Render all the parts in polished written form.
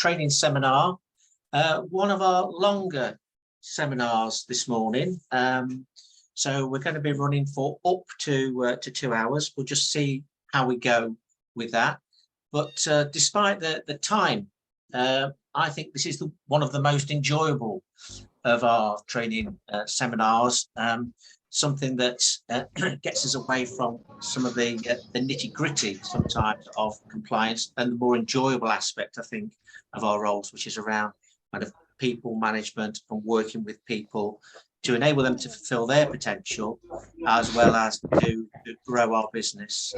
training seminar, one of our longer seminars this morning. So we're going to be running for up to 2 hours. We'll just see how we go with that. But despite the time, I think this is one of the most enjoyable of our training seminars. Something that gets us away from some of the nitty-gritty sometimes of compliance, and the more enjoyable aspect, I think, of our roles, which is around kind of people management and working with people to enable them to fulfill their potential, as well as to grow our business.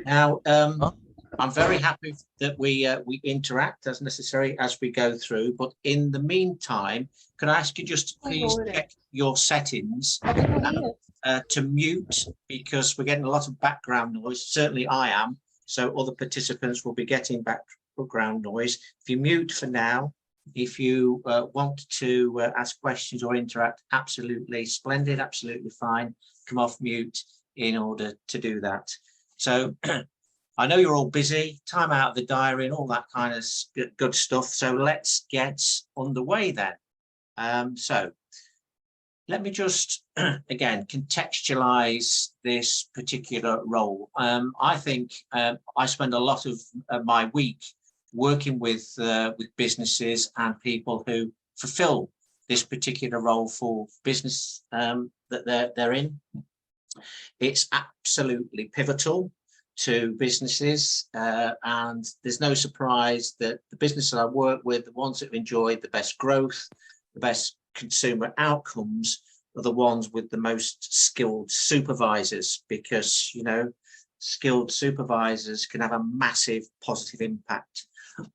Now, I'm very happy that we interact as necessary as we go through, but in the meantime, can I ask you just to please check your settings to mute, because we're getting a lot of background noise. Certainly I am, so other participants will be getting background noise. If you mute for now, if you want to ask questions or interact, absolutely splendid, absolutely fine. Come off mute in order to do that. So I know you're all busy, time out of the diary and all that kind of good stuff. So let's get underway then. So let me just, again, contextualize this particular role. I think I spend a lot of my week working with businesses and people who fulfill this particular role for business that they're in. It's absolutely pivotal to businesses, and there's no surprise that the businesses I work with, the ones that have enjoyed the best growth, the best consumer outcomes, are the ones with the most skilled supervisors, because, you know, skilled supervisors can have a massive positive impact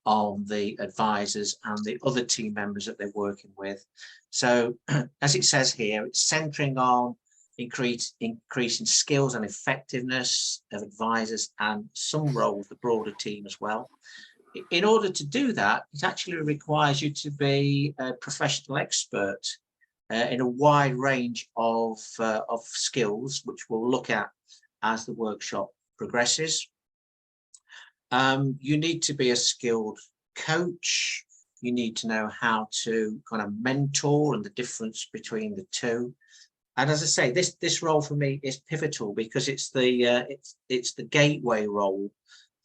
on the advisors and the other team members that they're working with. So as it says here, it's centering on increasing skills and effectiveness of advisors and some roles, the broader team as well. In order to do that, it actually requires you to be a professional expert in a wide range of skills, which we'll look at as the workshop progresses. You need to be a skilled coach. You need to know how to kind of mentor and the difference between the two. And as I say, this role for me is pivotal, because it's the gateway role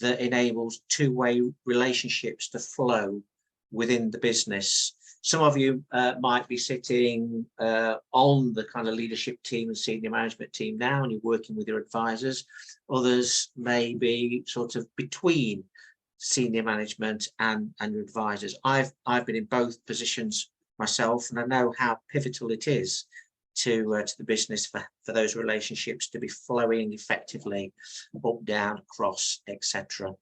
that enables two-way relationships to flow within the business. Some of you might be sitting on the kind of leadership team and senior management team now, and you're working with your advisors. Others may be sort of between senior management and your advisors. I've been in both positions myself, and I know how pivotal it is to the business for those relationships to be flowing effectively up, down, across, etc.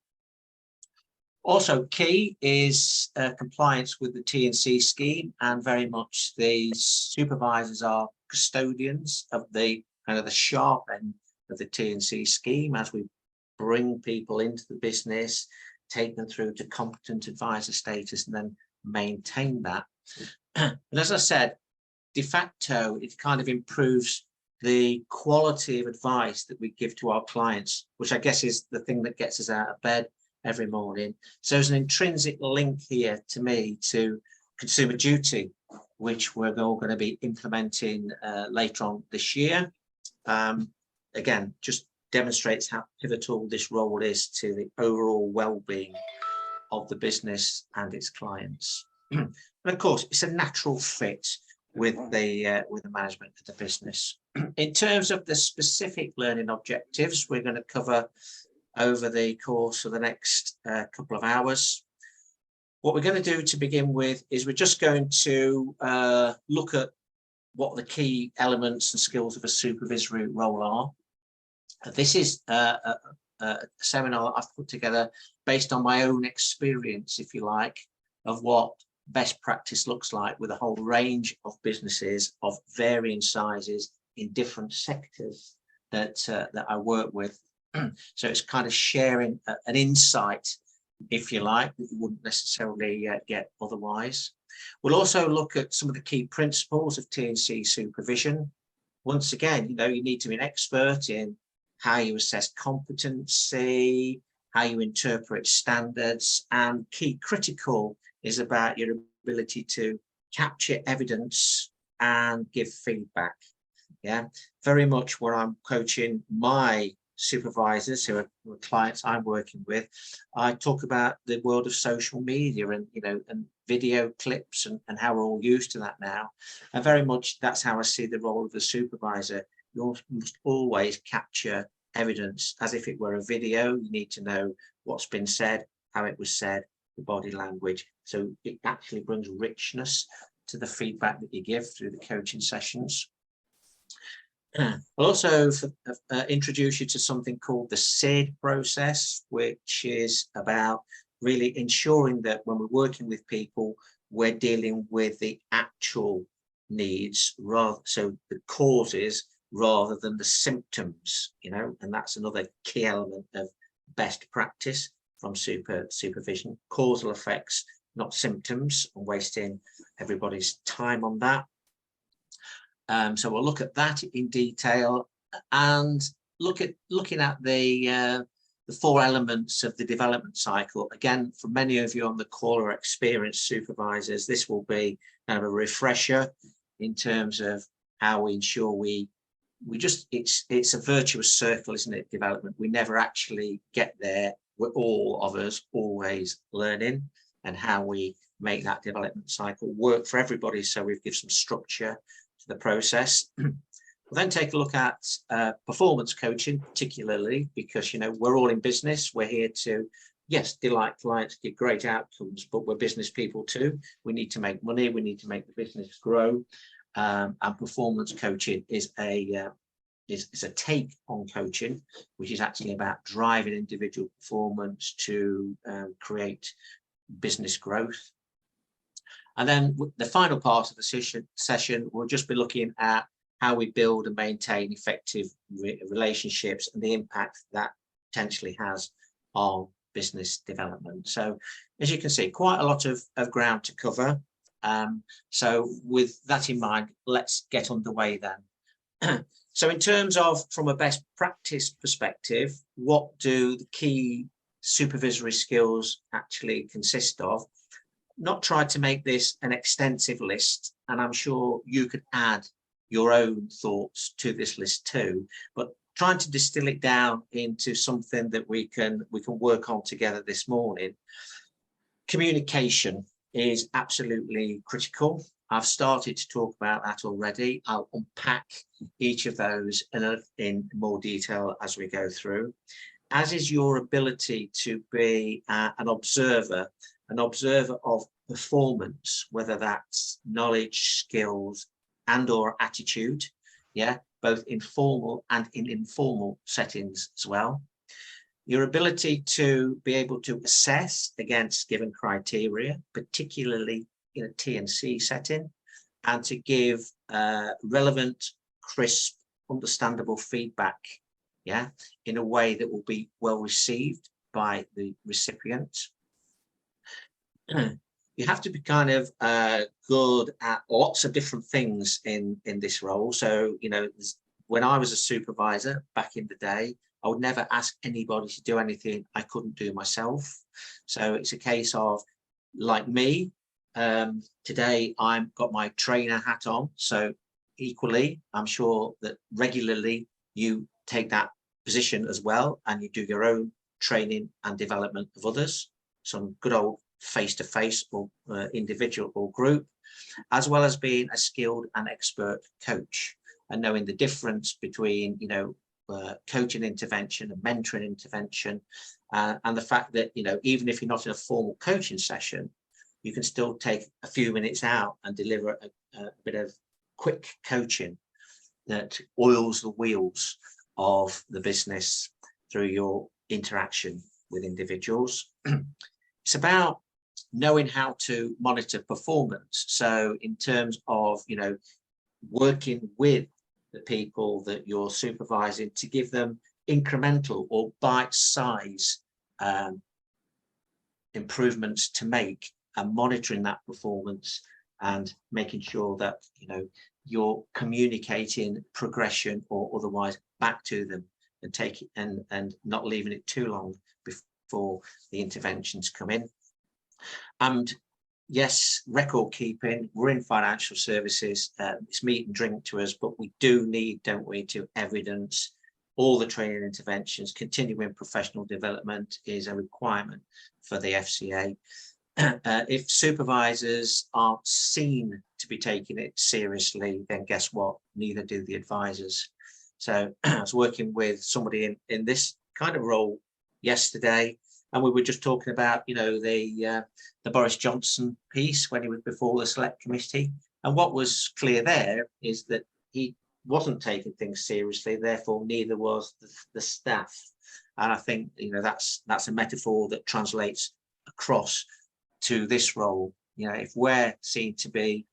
Also key is compliance with the T&C scheme, and very much the supervisors are custodians of the kind of the sharp end of the T&C scheme as we bring people into the business, take them through to competent advisor status, and then maintain that. And as I said, de facto, it kind of improves the quality of advice that we give to our clients, which I guess is the thing that gets us out of bed every morning. So there's an intrinsic link here to me to consumer duty, which we're all going to be implementing later on this year. Again, just demonstrates how pivotal this role is to the overall well-being of the business and its clients. And of course, it's a natural fit with the management of the business. In terms of the specific learning objectives, we're going to cover over the course of the next couple of hours. What we're going to do to begin with is we're just going to look at what the key elements and skills of a supervisory role are. This is a seminar I've put together based on my own experience, if you like, of what best practice looks like with a whole range of businesses of varying sizes in different sectors that I work with. So it's kind of sharing an insight, if you like, that you wouldn't necessarily get otherwise. We'll also look at some of the key principles of T&C supervision. Once again, you know, you need to be an expert in how you assess competency, how you interpret standards, and key critical is about your ability to capture evidence and give feedback. Yeah, very much what I'm coaching my supervisors who are clients I'm working with. I talk about the world of social media and and video clips and how we're all used to that now. And very much that's how I see the role of the supervisor. You must always capture evidence as if it were a video. You need to know what's been said, how it was said, the body language. So it actually brings richness to the feedback that you give through the coaching sessions. I'll also introduce you to something called the SID process, which is about really ensuring that when we're working with people, we're dealing with the actual needs, so the causes rather than the symptoms, and that's another key element of best practice from supervision. Causal effects, not symptoms, and wasting everybody's time on that. So we'll look at that in detail and looking at the 4 elements of the development cycle. Again, for many of you on the call are experienced supervisors, this will be kind of a refresher in terms of how we ensure it's a virtuous circle, isn't it? Development. We never actually get there. We're all of us always learning, and how we make that development cycle work for everybody. So we've given some structure to the process. We'll then take a look at performance coaching, particularly because we're all in business. We're here to, yes, delight clients, give great outcomes, but we're business people too. We need to make money. We need to make the business grow. And performance coaching is a take on coaching, which is actually about driving individual performance to create business growth. And then the final part of the session, we'll just be looking at how we build and maintain effective relationships and the impact that potentially has on business development. So as you can see, quite a lot of ground to cover. So with that in mind, let's get underway then. So in terms of, from a best practice perspective, what do the key supervisory skills actually consist of? Not try to make this an extensive list, and I'm sure you could add your own thoughts to this list too, but trying to distill it down into something that we can work on together this morning. Communication is absolutely critical. I've started to talk about that already. I'll unpack each of those in more detail as we go through, as is your ability to be an observer of performance, whether that's knowledge, skills, and or attitude, both in formal and in informal settings as well. Your ability to be able to assess against given criteria, particularly in a T&C setting, and to give relevant, crisp, understandable feedback, in a way that will be well received by the recipient. You have to be kind of good at lots of different things in this role. So, when I was a supervisor back in the day, I would never ask anybody to do anything I couldn't do myself. So it's a case of, like me, today I've got my trainer hat on. So equally, I'm sure that regularly you take that position as well, and you do your own training and development of others, some good old face-to-face or individual or group, as well as being a skilled and expert coach and knowing the difference between coaching intervention and mentoring intervention, and the fact that even if you're not in a formal coaching session, you can still take a few minutes out and deliver a bit of quick coaching that oils the wheels of the business through your interaction with individuals. It's about knowing how to monitor performance. So in terms of, working with the people that you're supervising to give them incremental or bite-size improvements to make, and monitoring that performance and making sure that, you're communicating progression or otherwise back to them and not leaving it too long before the interventions come in. And yes, record keeping, we're in financial services, it's meat and drink to us, but we do need, don't we, to evidence all the training interventions. Continuing professional development is a requirement for the FCA. If supervisors aren't seen to be taking it seriously, then guess what? Neither do the advisors. So I was working with somebody in this kind of role yesterday, and we were just talking about, you know, the Boris Johnson piece when he was before the select committee. And what was clear there is that he wasn't taking things seriously, therefore neither was the staff. And I think, you know, that's a metaphor that translates across to this role. You know, if we're seen to be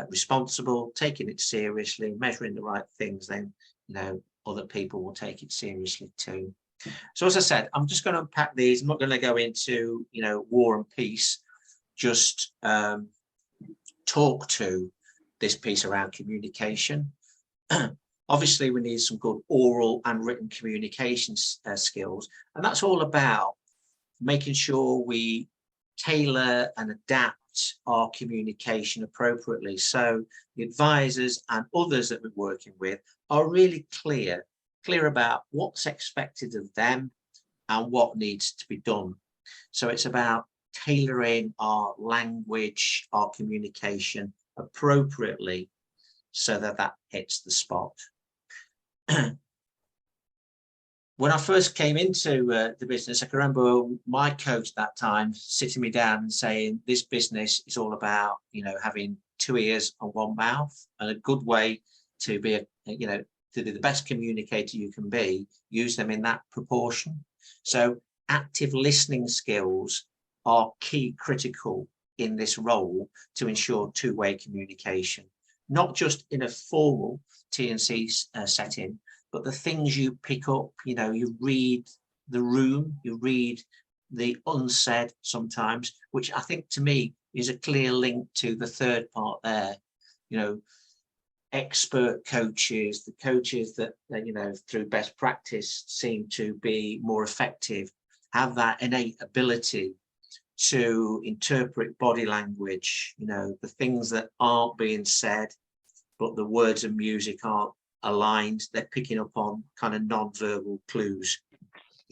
responsible, taking it seriously, measuring the right things, then, you know, other people will take it seriously too. So as I said, I'm just going to unpack these. I'm not going to go into, you know, war and peace, just talk to this piece around communication. Obviously, we need some good oral and written communication skills, and that's all about making sure we tailor and adapt our communication appropriately. So the advisors and others that we're working with are really clear about what's expected of them and what needs to be done. So it's about tailoring our language, our communication appropriately so that hits the spot. When I first came into the business, I can remember my coach at that time sitting me down and saying, this business is all about, you know, having 2 ears and 1 mouth, and a good way to be, you know, to be the best communicator you can be, use them in that proportion. So active listening skills are key, critical in this role to ensure two-way communication, not just in a formal T&C setting, but the things you pick up, you know, you read the room, you read the unsaid sometimes, which I think to me is a clear link to the third part there. You know, expert coaches, the coaches that, you know, through best practice seem to be more effective, have that innate ability to interpret body language, you know, the things that aren't being said, but the words and music aren't aligned. They're picking up on kind of non-verbal clues.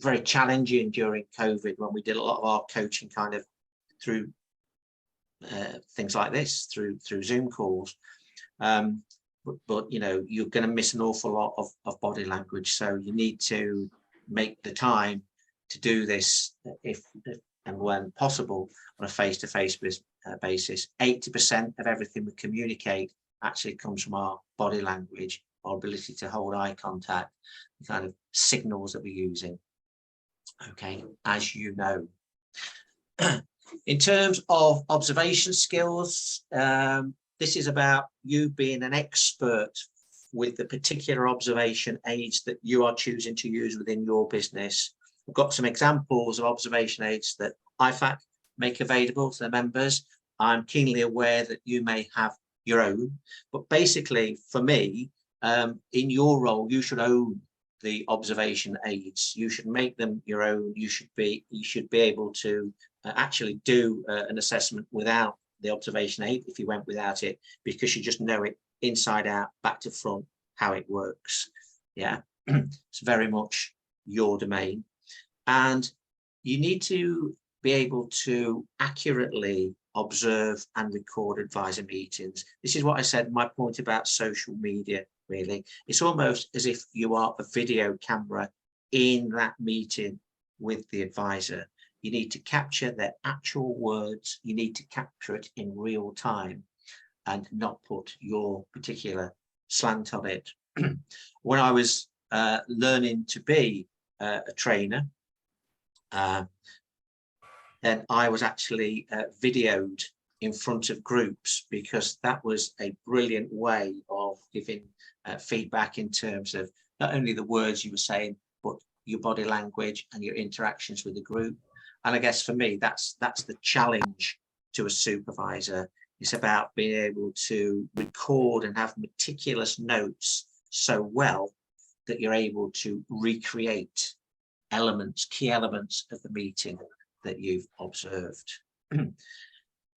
Very challenging during COVID when we did a lot of our coaching kind of through things like this, through Zoom calls. But you know, you're going to miss an awful lot of body language. So you need to make the time to do this if and when possible on a face-to-face basis. 80% of everything we communicate actually comes from our body language, our ability to hold eye contact, the kind of signals that we're using. Okay, as you know. In terms of observation skills, this is about you being an expert with the particular observation aids that you are choosing to use within your business. We've got some examples of observation aids that IFAC make available to their members. I'm keenly aware that you may have your own, but basically for me, in your role, you should own the observation aids. You should make them your own. You should be able to actually do an assessment without the observation aid if you went without it, because you just know it inside out, back to front, how it works. Yeah, it's very much your domain. And you need to be able to accurately observe and record advisor meetings. This is what I said, my point about social media, really. It's almost as if you are a video camera in that meeting with the advisor. You need to capture their actual words. You need to capture it in real time and not put your particular slant on it. When I was learning to be a trainer, then I was actually videoed in front of groups, because that was a brilliant way of giving feedback in terms of not only the words you were saying, but your body language and your interactions with the group. And I guess for me, that's the challenge to a supervisor. It's about being able to record and have meticulous notes so well that you're able to recreate elements, key elements of the meeting that you've observed. And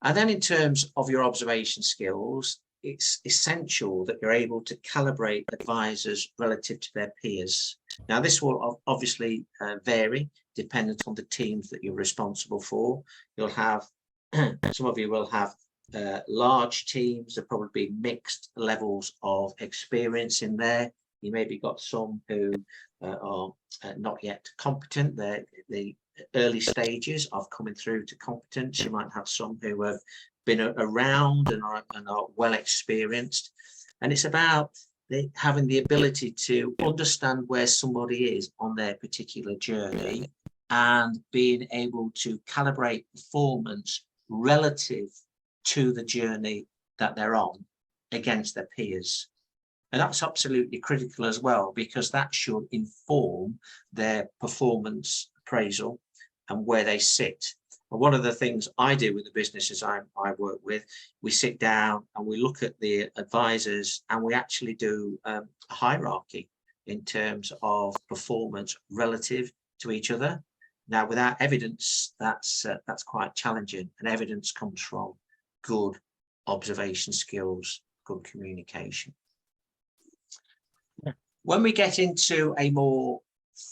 then in terms of your observation skills, it's essential that you're able to calibrate advisors relative to their peers. Now, this will obviously vary dependent on the teams that you're responsible for. You'll have, some of you will have large teams. There'll probably be mixed levels of experience in there. You maybe got some who are not yet competent. They're the early stages of coming through to competence. You might have some who have been around and are well experienced. And it's about having the ability to understand where somebody is on their particular journey and being able to calibrate performance relative to the journey that they're on against their peers. And that's absolutely critical as well, because that should inform their performance appraisal and where they sit. And one of the things I do with the businesses I work with, we sit down and we look at the advisors and we actually do a hierarchy in terms of performance relative to each other. Now, without evidence, that's quite challenging, and evidence comes from good observation skills, good communication. When we get into a more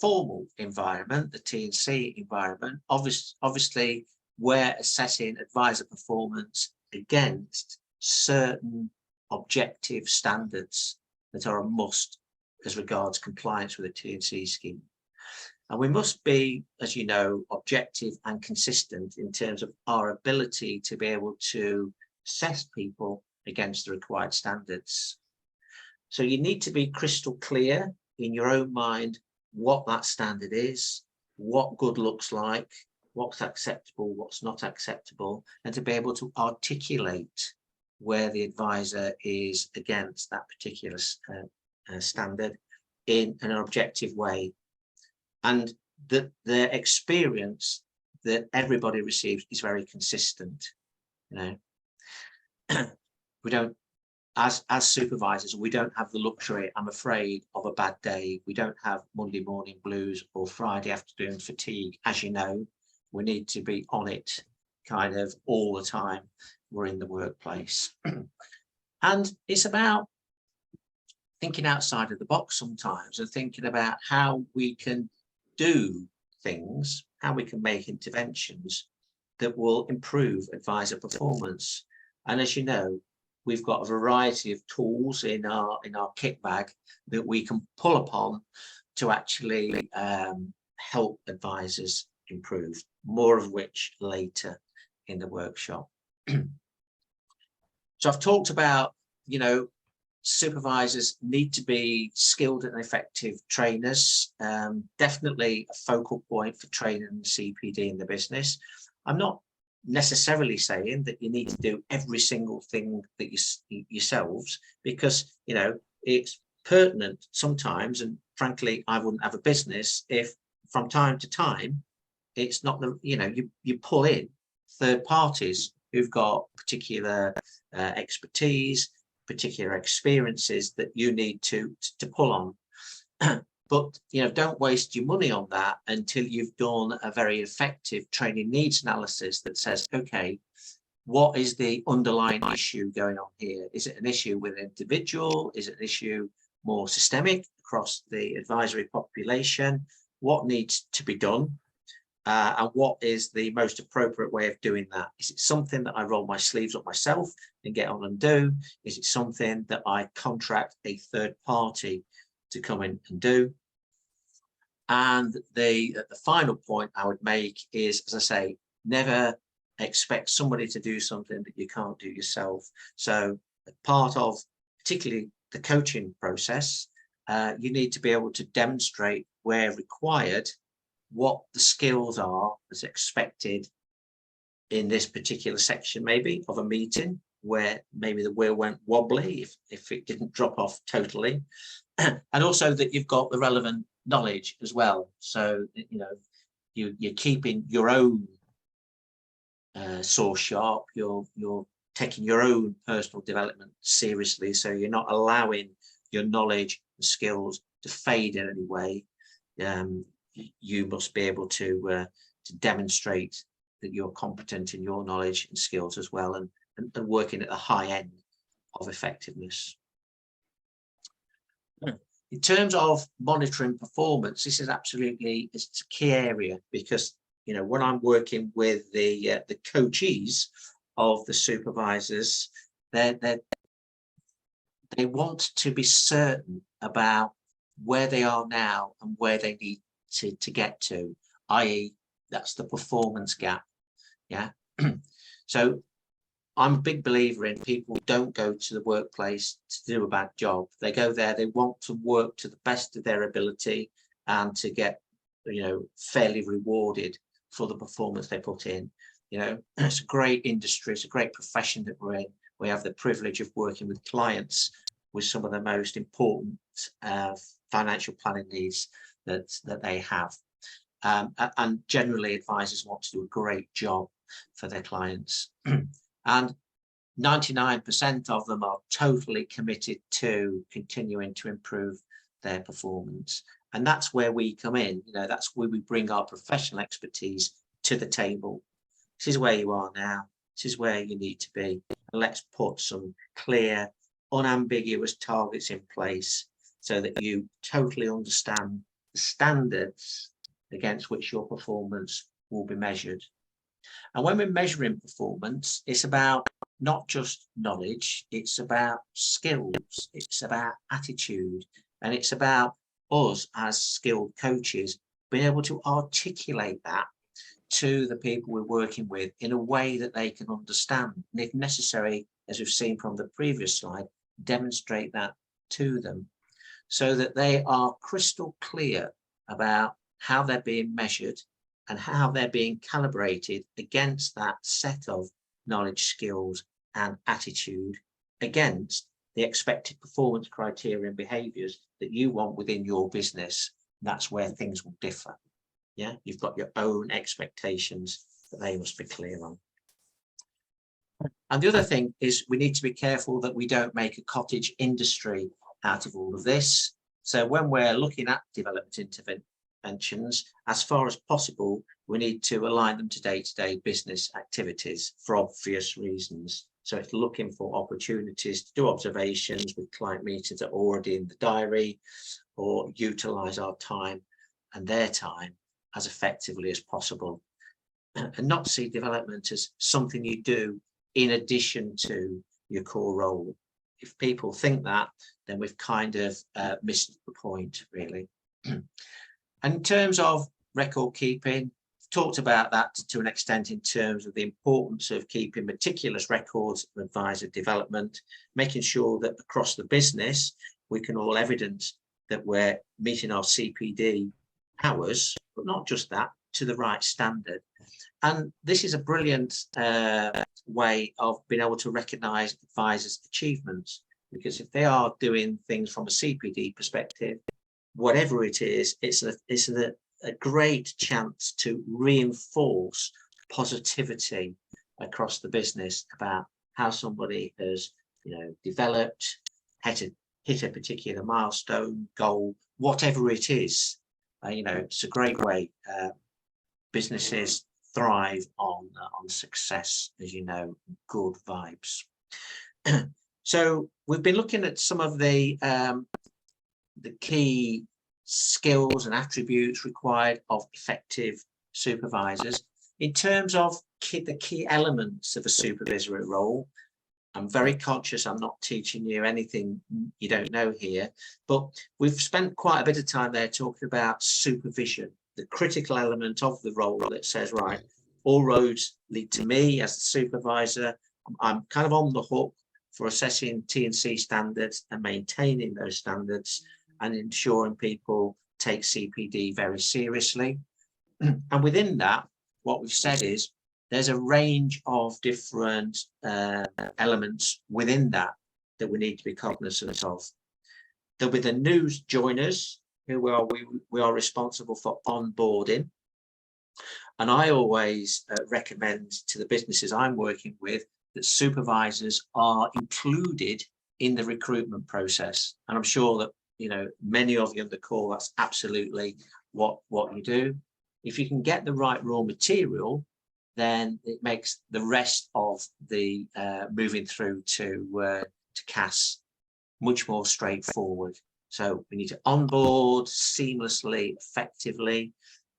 formal environment, the T&C environment, obviously we're assessing advisor performance against certain objective standards that are a must as regards compliance with the T&C scheme. And we must be, as you know, objective and consistent in terms of our ability to be able to assess people against the required standards. So you need to be crystal clear in your own mind what that standard is, what good looks like, what's acceptable, what's not acceptable, and to be able to articulate where the advisor is against that particular standard in an objective way. And that the experience that everybody receives is very consistent. You know, we don't, as supervisors, we don't have the luxury, I'm afraid, of a bad day. We don't have Monday morning blues or Friday afternoon fatigue. As you know, we need to be on it kind of all the time we're in the workplace. And it's about thinking outside of the box sometimes and thinking about how we can do things, how we can make interventions that will improve advisor performance. And as you know, we've got a variety of tools in our kit bag that we can pull upon to actually help advisors improve, more of which later in the workshop. So I've talked about, you know, supervisors need to be skilled and effective trainers, definitely a focal point for training the CPD in the business. I'm not necessarily saying that you need to do every single thing that you yourselves, because, you know, it's pertinent sometimes, and frankly, I wouldn't have a business if from time to time it's not the, you know, you pull in third parties who've got particular expertise, particular experiences that you need to pull on. But, you know, don't waste your money on that until you've done a very effective training needs analysis that says, okay, what is the underlying issue going on here? Is it an issue with an individual? Is it an issue more systemic across the advisory population? What needs to be done? And what is the most appropriate way of doing that? Is it something that I roll my sleeves up myself and get on and do? Is it something that I contract a third party to come in and do? And the final point I would make is, as I say, never expect somebody to do something that you can't do yourself. So part of particularly the coaching process, you need to be able to demonstrate where required what the skills are as expected in this particular section, maybe of a meeting where maybe the wheel went wobbly if it didn't drop off totally. And also that you've got the relevant knowledge as well. So, you know, you're keeping your own source sharp, you're taking your own personal development seriously. So you're not allowing your knowledge and skills to fade in any way. you must be able to demonstrate that you're competent in your knowledge and skills as well, and working at the high end of effectiveness. In terms of monitoring performance, this is absolutely, it's a key area, because when I'm working with the coachees of the supervisors, they want to be certain about where they are now and where they need to get to, i.e. that's the performance gap. Yeah. So I'm a big believer in people don't go to the workplace to do a bad job. They go there, they want to work to the best of their ability and to get, fairly rewarded for the performance they put in. It's a great industry, it's a great profession that we're in. We have the privilege of working with clients with some of the most important financial planning needs that they have. And generally advisors want to do a great job for their clients. And 99% of them are totally committed to continuing to improve their performance. And that's where we come in. That's where we bring our professional expertise to the table. This is where you are now. This is where you need to be. And let's put some clear, unambiguous targets in place so that you totally understand the standards against which your performance will be measured. And when we're measuring performance, it's about not just knowledge, it's about skills, it's about attitude, and it's about us as skilled coaches being able to articulate that to the people we're working with in a way that they can understand. And if necessary, as we've seen from the previous slide, demonstrate that to them so that they are crystal clear about how they're being measured and how they're being calibrated against that set of knowledge, skills, and attitude against the expected performance criteria and behaviours that you want within your business. That's where things will differ. Yeah, you've got your own expectations that they must be clear on. And the other thing is we need to be careful that we don't make a cottage industry out of all of this. So when we're looking at development interventions, as far as possible, we need to align them to day-to-day business activities for obvious reasons. So it's looking for opportunities to do observations with client meetings that are already in the diary, or utilise our time and their time as effectively as possible, and not see development as something you do in addition to your core role. If people think that, then we've kind of missed the point, really. And in terms of record keeping, talked about that to an extent in terms of the importance of keeping meticulous records of advisor development, making sure that across the business we can all evidence that we're meeting our CPD hours, but not just that, to the right standard. And this is a brilliant way of being able to recognise advisors' achievements, because if they are doing things from a CPD perspective, whatever it is, it's a great chance to reinforce positivity across the business about how somebody has, developed, hit a particular milestone, goal, whatever it is. It's a great way. Businesses thrive on success, as you know, good vibes. So we've been looking at some of the key skills and attributes required of effective supervisors. In terms of the key elements of a supervisory role, I'm very conscious I'm not teaching you anything you don't know here, but we've spent quite a bit of time there talking about supervision, the critical element of the role that says, right, all roads lead to me as the supervisor. I'm kind of on the hook for assessing T&C standards and maintaining those standards and ensuring people take CPD very seriously. And within that, what we've said is there's a range of different elements within that we need to be cognizant of. There'll be the new joiners who we are responsible for onboarding. And I always recommend to the businesses I'm working with that supervisors are included in the recruitment process. And I'm sure that many of you on the call, that's absolutely what you do. If you can get the right raw material, then it makes the rest of the moving through to CAS much more straightforward. So we need to onboard seamlessly, effectively,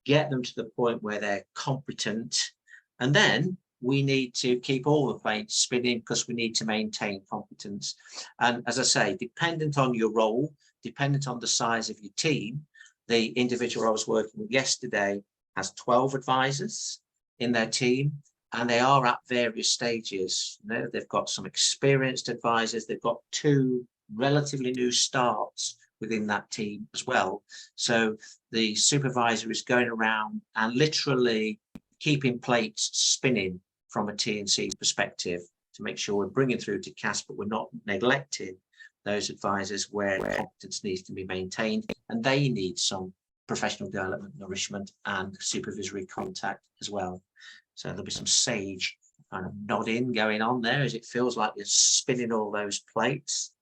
get them to the point where they're competent, and then we need to keep all the plates spinning because we need to maintain competence. And as I say, dependent on your role, dependent on the size of your team, the individual I was working with yesterday has 12 advisors in their team, and they are at various stages. You know, they've got some experienced advisors, they've got 2 relatively new starts within that team as well. So the supervisor is going around and literally keeping plates spinning from a T&C perspective to make sure we're bringing through to CAS, but we're not neglecting those advisors where competence needs to be maintained, and they need some professional development, nourishment, and supervisory contact as well. So there'll be some sage kind of nodding going on there as it feels like you're spinning all those plates.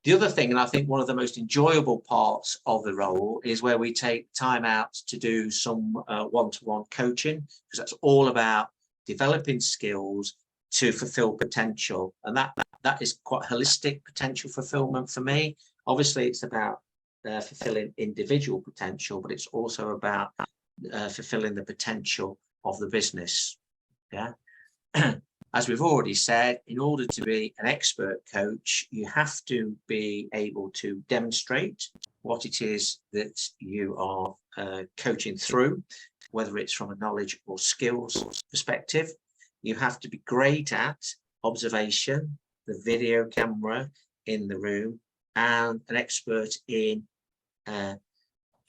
The other thing, and I think one of the most enjoyable parts of the role, is where we take time out to do some one-to-one coaching, because that's all about developing skills to fulfill potential. And that is quite holistic potential fulfillment for me. Obviously, it's about fulfilling individual potential, but it's also about fulfilling the potential of the business. Yeah. As we've already said, in order to be an expert coach, you have to be able to demonstrate what it is that you are coaching through, whether it's from a knowledge or skills perspective. You have to be great at observation, the video camera in the room, and an expert in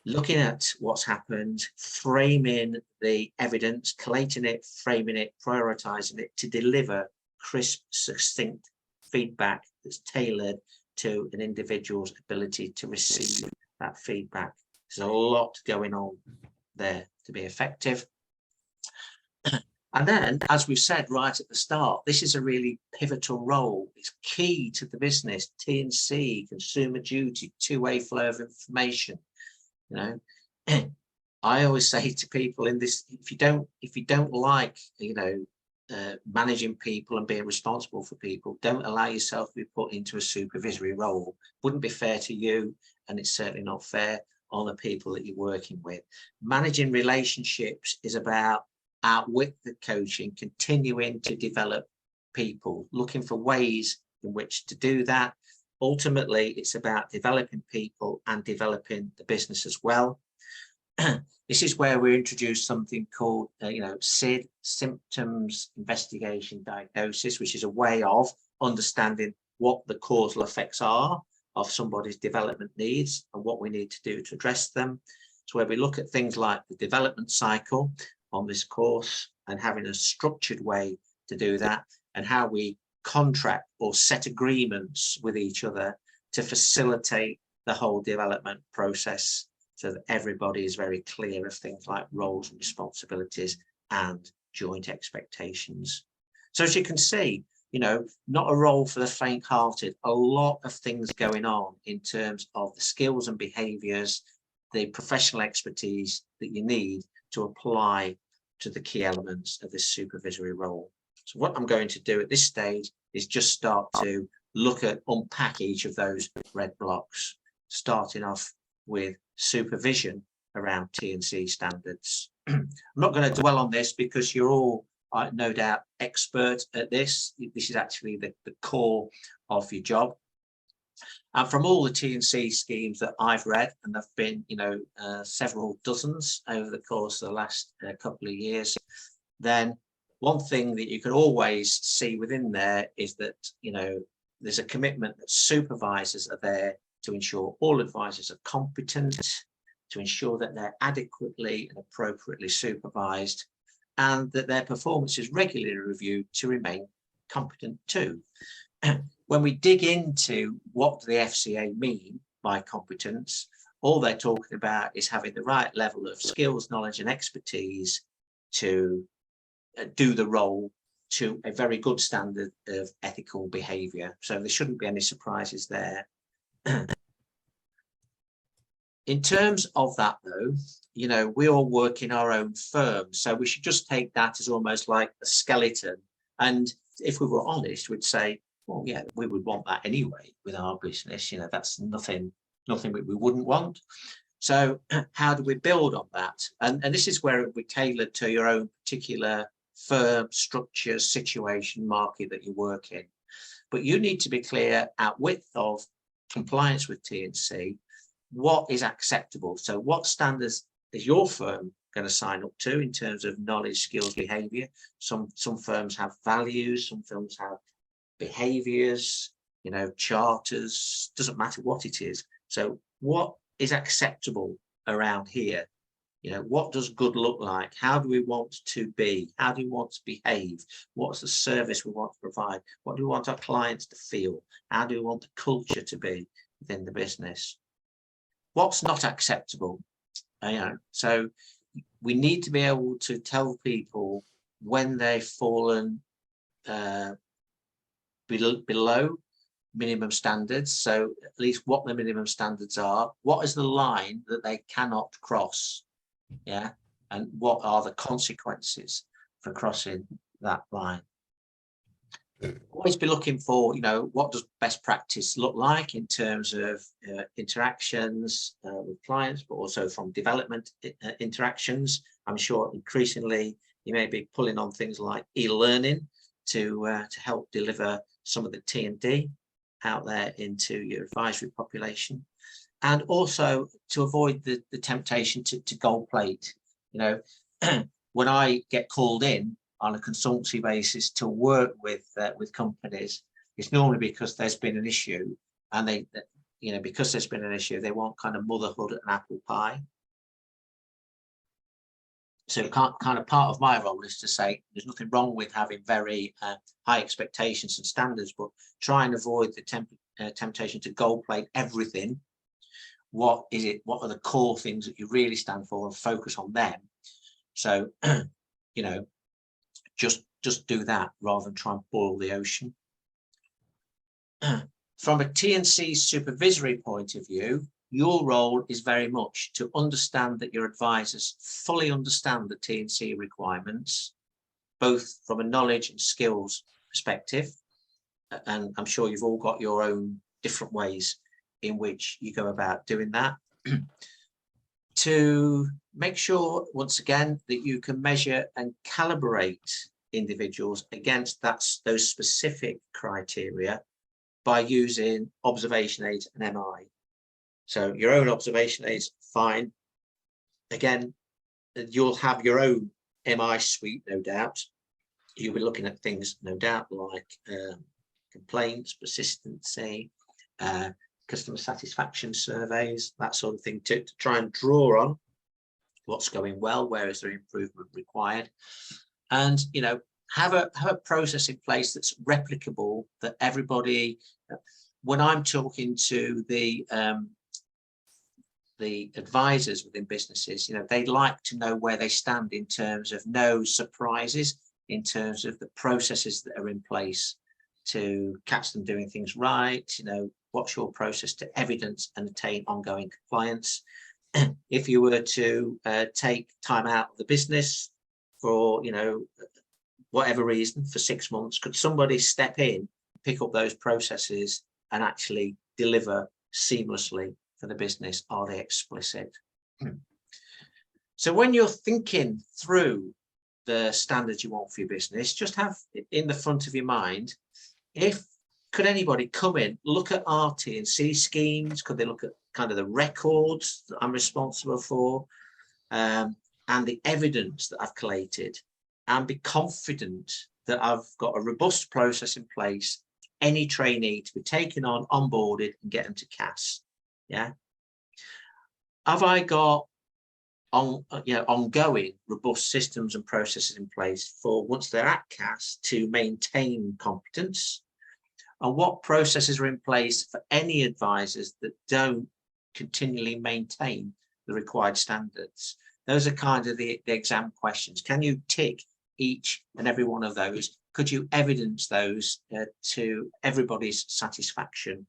looking at what's happened, framing the evidence, collating it, framing it, prioritizing it to deliver crisp, succinct feedback that's tailored to an individual's ability to receive that feedback. There's a lot going on there to be effective. And then, as we've said right at the start, this is a really pivotal role. It's key to the business, T&C, consumer duty, two-way flow of information. You know, I always say to people in this, if you don't like, you know, managing people and being responsible for people, don't allow yourself to be put into a supervisory role. Wouldn't be fair to you, and it's certainly not fair on the people that you're working with. Managing relationships is about outwit the coaching, continuing to develop people, looking for ways in which to do that. Ultimately, it's about developing people and developing the business as well. This is where we introduce something called, you know, SID, Symptoms Investigation Diagnosis, which is a way of understanding what the causal effects are of somebody's development needs and what we need to do to address them. It's where we look at things like the development cycle on this course and having a structured way to do that, and how we contract or set agreements with each other to facilitate the whole development process so that everybody is very clear of things like roles and responsibilities and joint expectations. So as you can see, you know, not a role for the faint-hearted, a lot of things going on in terms of the skills and behaviours, the professional expertise that you need to apply to the key elements of this supervisory role. So what I'm going to do at this stage is just start to look at, unpack each of those red blocks, starting off with supervision around T&C standards. I'm not going to dwell on this because you're all, no doubt, expert at this. This is actually the core of your job. And from all the T&C schemes that I've read, and there've been, you know, several dozens over the course of the last couple of years, then one thing that you can always see within there is that, you know, there's a commitment that supervisors are there to ensure all advisors are competent, to ensure that they're adequately and appropriately supervised, and that their performance is regularly reviewed to remain competent too. When we dig into what the FCA mean by competence, all they're talking about is having the right level of skills, knowledge and expertise to do the role to a very good standard of ethical behaviour. So there shouldn't be any surprises there. In terms of that, though, you know, we all work in our own firm, so we should just take that as almost like a skeleton. And if we were honest, we'd say, well, yeah, we would want that anyway with our business. You know, that's nothing we wouldn't want. So how do we build on that? And this is where it would be tailored to your own particular firm, structure, situation, market that you work in. But you need to be clear at width of compliance with T&C, what is acceptable. So what standards is your firm going to sign up to in terms of knowledge, skills, behavior? Some firms have values, some firms have behaviors, you know, charters, doesn't matter what it is. So what is acceptable around here? You know, what does good look like? How do we want to be? How do we want to behave? What's the service we want to provide? What do we want our clients to feel? How do we want the culture to be within the business? What's not acceptable? You know, so we need to be able to tell people when they've fallen below minimum standards. So at least what the minimum standards are, what is the line that they cannot cross? Yeah, and what are the consequences for crossing that line? Always be looking for, you know, what does best practice look like in terms of interactions with clients, but also from development interactions. I'm sure increasingly you may be pulling on things like e-learning to help deliver some of the T&D out there into your advisory population. And also to avoid the temptation to gold plate. You know, when I get called in on a consultancy basis to work with companies, it's normally because there's been an issue, and they, you know, because there's been an issue, they want kind of motherhood and apple pie. So kind of part of my role is to say there's nothing wrong with having very high expectations and standards, but try and avoid the temptation to gold plate everything. What is it? What are the core things that you really stand for, and focus on them? So, you know, just do that rather than try and boil the ocean. From a T&C supervisory point of view, your role is very much to understand that your advisors fully understand the T&C requirements, both from a knowledge and skills perspective. And I'm sure you've all got your own different ways in which you go about doing that. To make sure, once again, that you can measure and calibrate individuals against those specific criteria by using observation aids and MI. So your own observation aids, fine. Again, you'll have your own MI suite, no doubt. You'll be looking at things, no doubt, like complaints, persistency, customer satisfaction surveys, that sort of thing, to try and draw on what's going well, where is there improvement required, and, you know, have a process in place that's replicable, that everybody, when I'm talking to the advisors within businesses, you know, they like to know where they stand in terms of no surprises, in terms of the processes that are in place to catch them doing things right. You know, what's your process to evidence and attain ongoing compliance? If you were to take time out of the business for, you know, whatever reason, for 6 months, could somebody step in, pick up those processes and actually deliver seamlessly for the business? Are they explicit? So when you're thinking through the standards you want for your business, just have in the front of your mind, could anybody come in, look at our T&C schemes? Could they look at kind of the records that I'm responsible for, and the evidence that I've collated, and be confident that I've got a robust process in place, any trainee to be taken on, onboarded, and get them to CAS? Yeah. Have I got ongoing robust systems and processes in place for, once they're at CAS, to maintain competence? And what processes are in place for any advisors that don't continually maintain the required standards? Those are kind of the exam questions. Can you tick each and every one of those? Could you evidence those to everybody's satisfaction?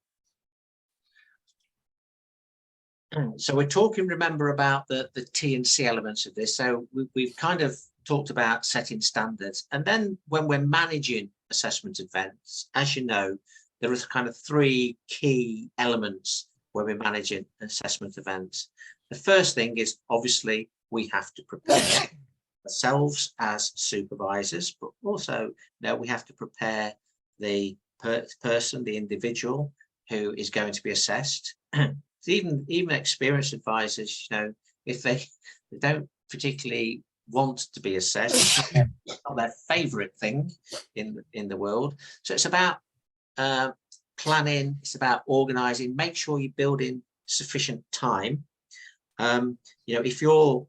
So we're talking, remember, about the T&C elements of this. So we've kind of talked about setting standards. And then when we're managing assessment events, as you know, there are kind of three key elements when we're managing assessment events. The first thing is obviously we have to prepare ourselves as supervisors, but also we have to prepare the person, the individual who is going to be assessed. Even experienced advisors, if they don't particularly want to be assessed, it's not their favorite thing in the world. So it's about planning, it's about organizing, make sure you build in sufficient time. If you're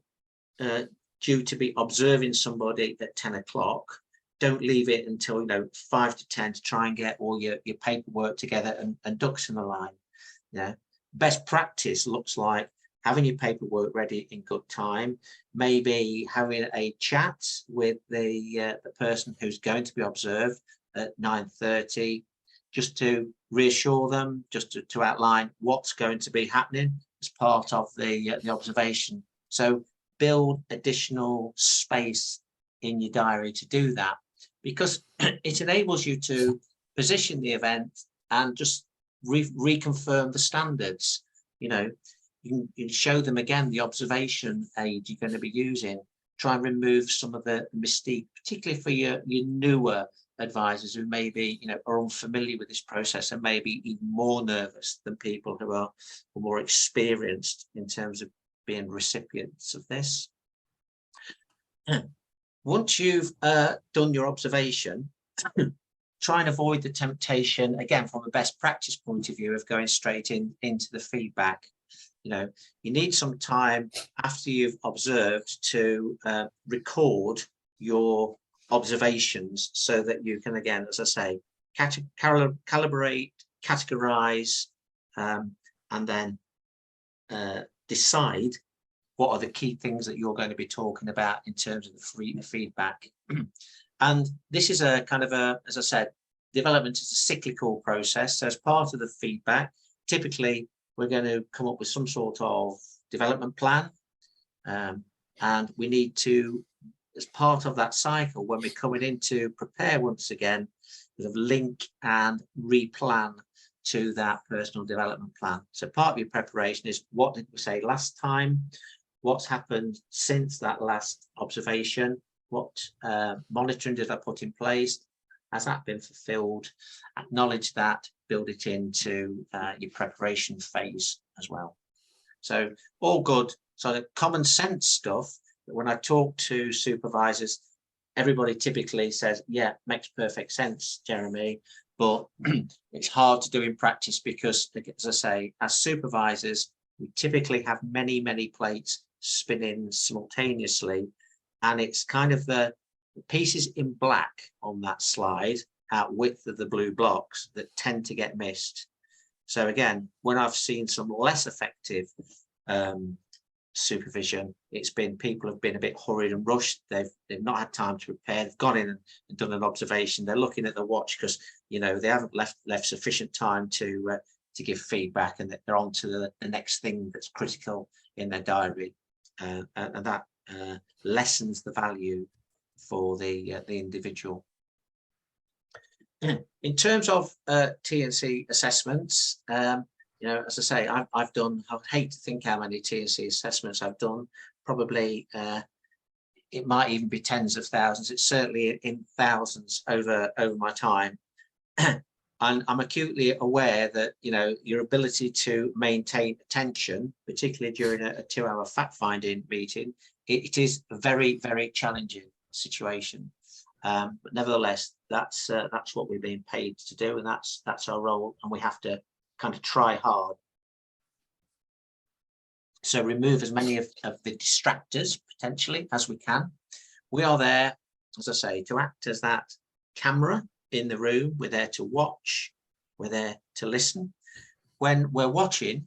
due to be observing somebody at 10 o'clock, don't leave it until 5 to 10 to try and get all your paperwork together and ducks in a line. Best practice looks like having your paperwork ready in good time, maybe having a chat with the person who's going to be observed at 9:30, just to reassure them, just to outline what's going to be happening as part of the observation. So build additional space in your diary to do that, because it enables you to position the event and just reconfirm the standards. You can show them again the observation aid you're going to be using, try and remove some of the mystique, particularly for your newer advisors who maybe are unfamiliar with this process and maybe even more nervous than people who are more experienced in terms of being recipients of this. Once you've done your observation, try and avoid the temptation, again, from a best practice point of view, of going straight into the feedback. You need some time after you've observed to record your observations so that you can, again, as I say, calibrate, categorize, and then decide what are the key things that you're going to be talking about in terms of the feedback. And this is a kind of as I said, development is a cyclical process. So as part of the feedback, typically we're going to come up with some sort of development plan. And we need to, as part of that cycle, when we're coming in to prepare once again, sort of link and replan to that personal development plan. So part of your preparation is, what did we say last time? What's happened since that last observation? What monitoring did I put in place? Has that been fulfilled? Acknowledge that, build it into your preparation phase as well. So all good. So the common sense stuff that when I talk to supervisors, everybody typically says, yeah, makes perfect sense, Jeremy, but it's hard to do in practice because, as I say, as supervisors, we typically have many, many plates spinning simultaneously. And it's kind of the pieces in black on that slide at width of the blue blocks that tend to get missed. So again, when I've seen some less effective supervision, it's been people have been a bit hurried and rushed. They've not had time to prepare. They've gone in and done an observation. They're looking at the watch because they haven't left sufficient time to give feedback, and they're on to the next thing that's critical in their diary, and that lessens the value for the individual. In terms of T&C assessments, as I say, I've done, I would hate to think how many T&C assessments I've done. Probably it might even be tens of thousands. It's certainly in thousands over my time. And I'm acutely aware that your ability to maintain attention, particularly during a 2-hour fact-finding meeting, it is a very, very challenging situation. But nevertheless, that's what we're being paid to do, and that's our role, and we have to kind of try hard. So remove as many of the distractors potentially as we can. We are there, as I say, to act as that camera in the room. We're there to watch, we're there to listen. When we're watching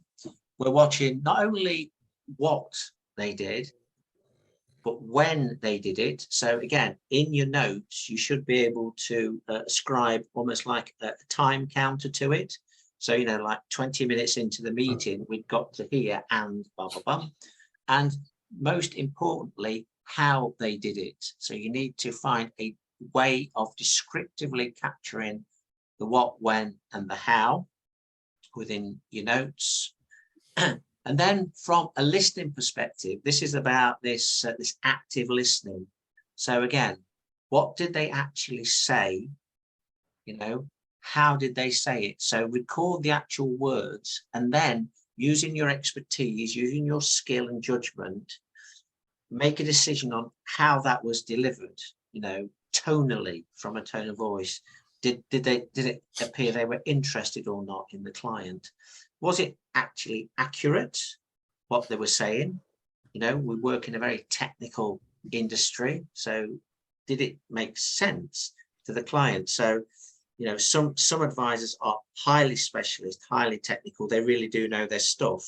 not only what they did, but when they did it. So again, in your notes, you should be able to ascribe almost like a time counter to it. So, you know, like 20 minutes into the meeting, we've got to hear and blah, blah, blah. And most importantly, how they did it. So you need to find a way of descriptively capturing the what, when, and the how within your notes. And then from a listening perspective, this is about this active listening. So again, what did they actually say? You know, how did they say it? So record the actual words, and then using your expertise, using your skill and judgment, make a decision on how that was delivered, you know, tonally, from a tone of voice. Did it appear they were interested or not in the client? Was it actually accurate, what they were saying? You know, we work in a very technical industry, so did it make sense to the client? So, you know, some advisors are highly specialist, highly technical. They really do know their stuff.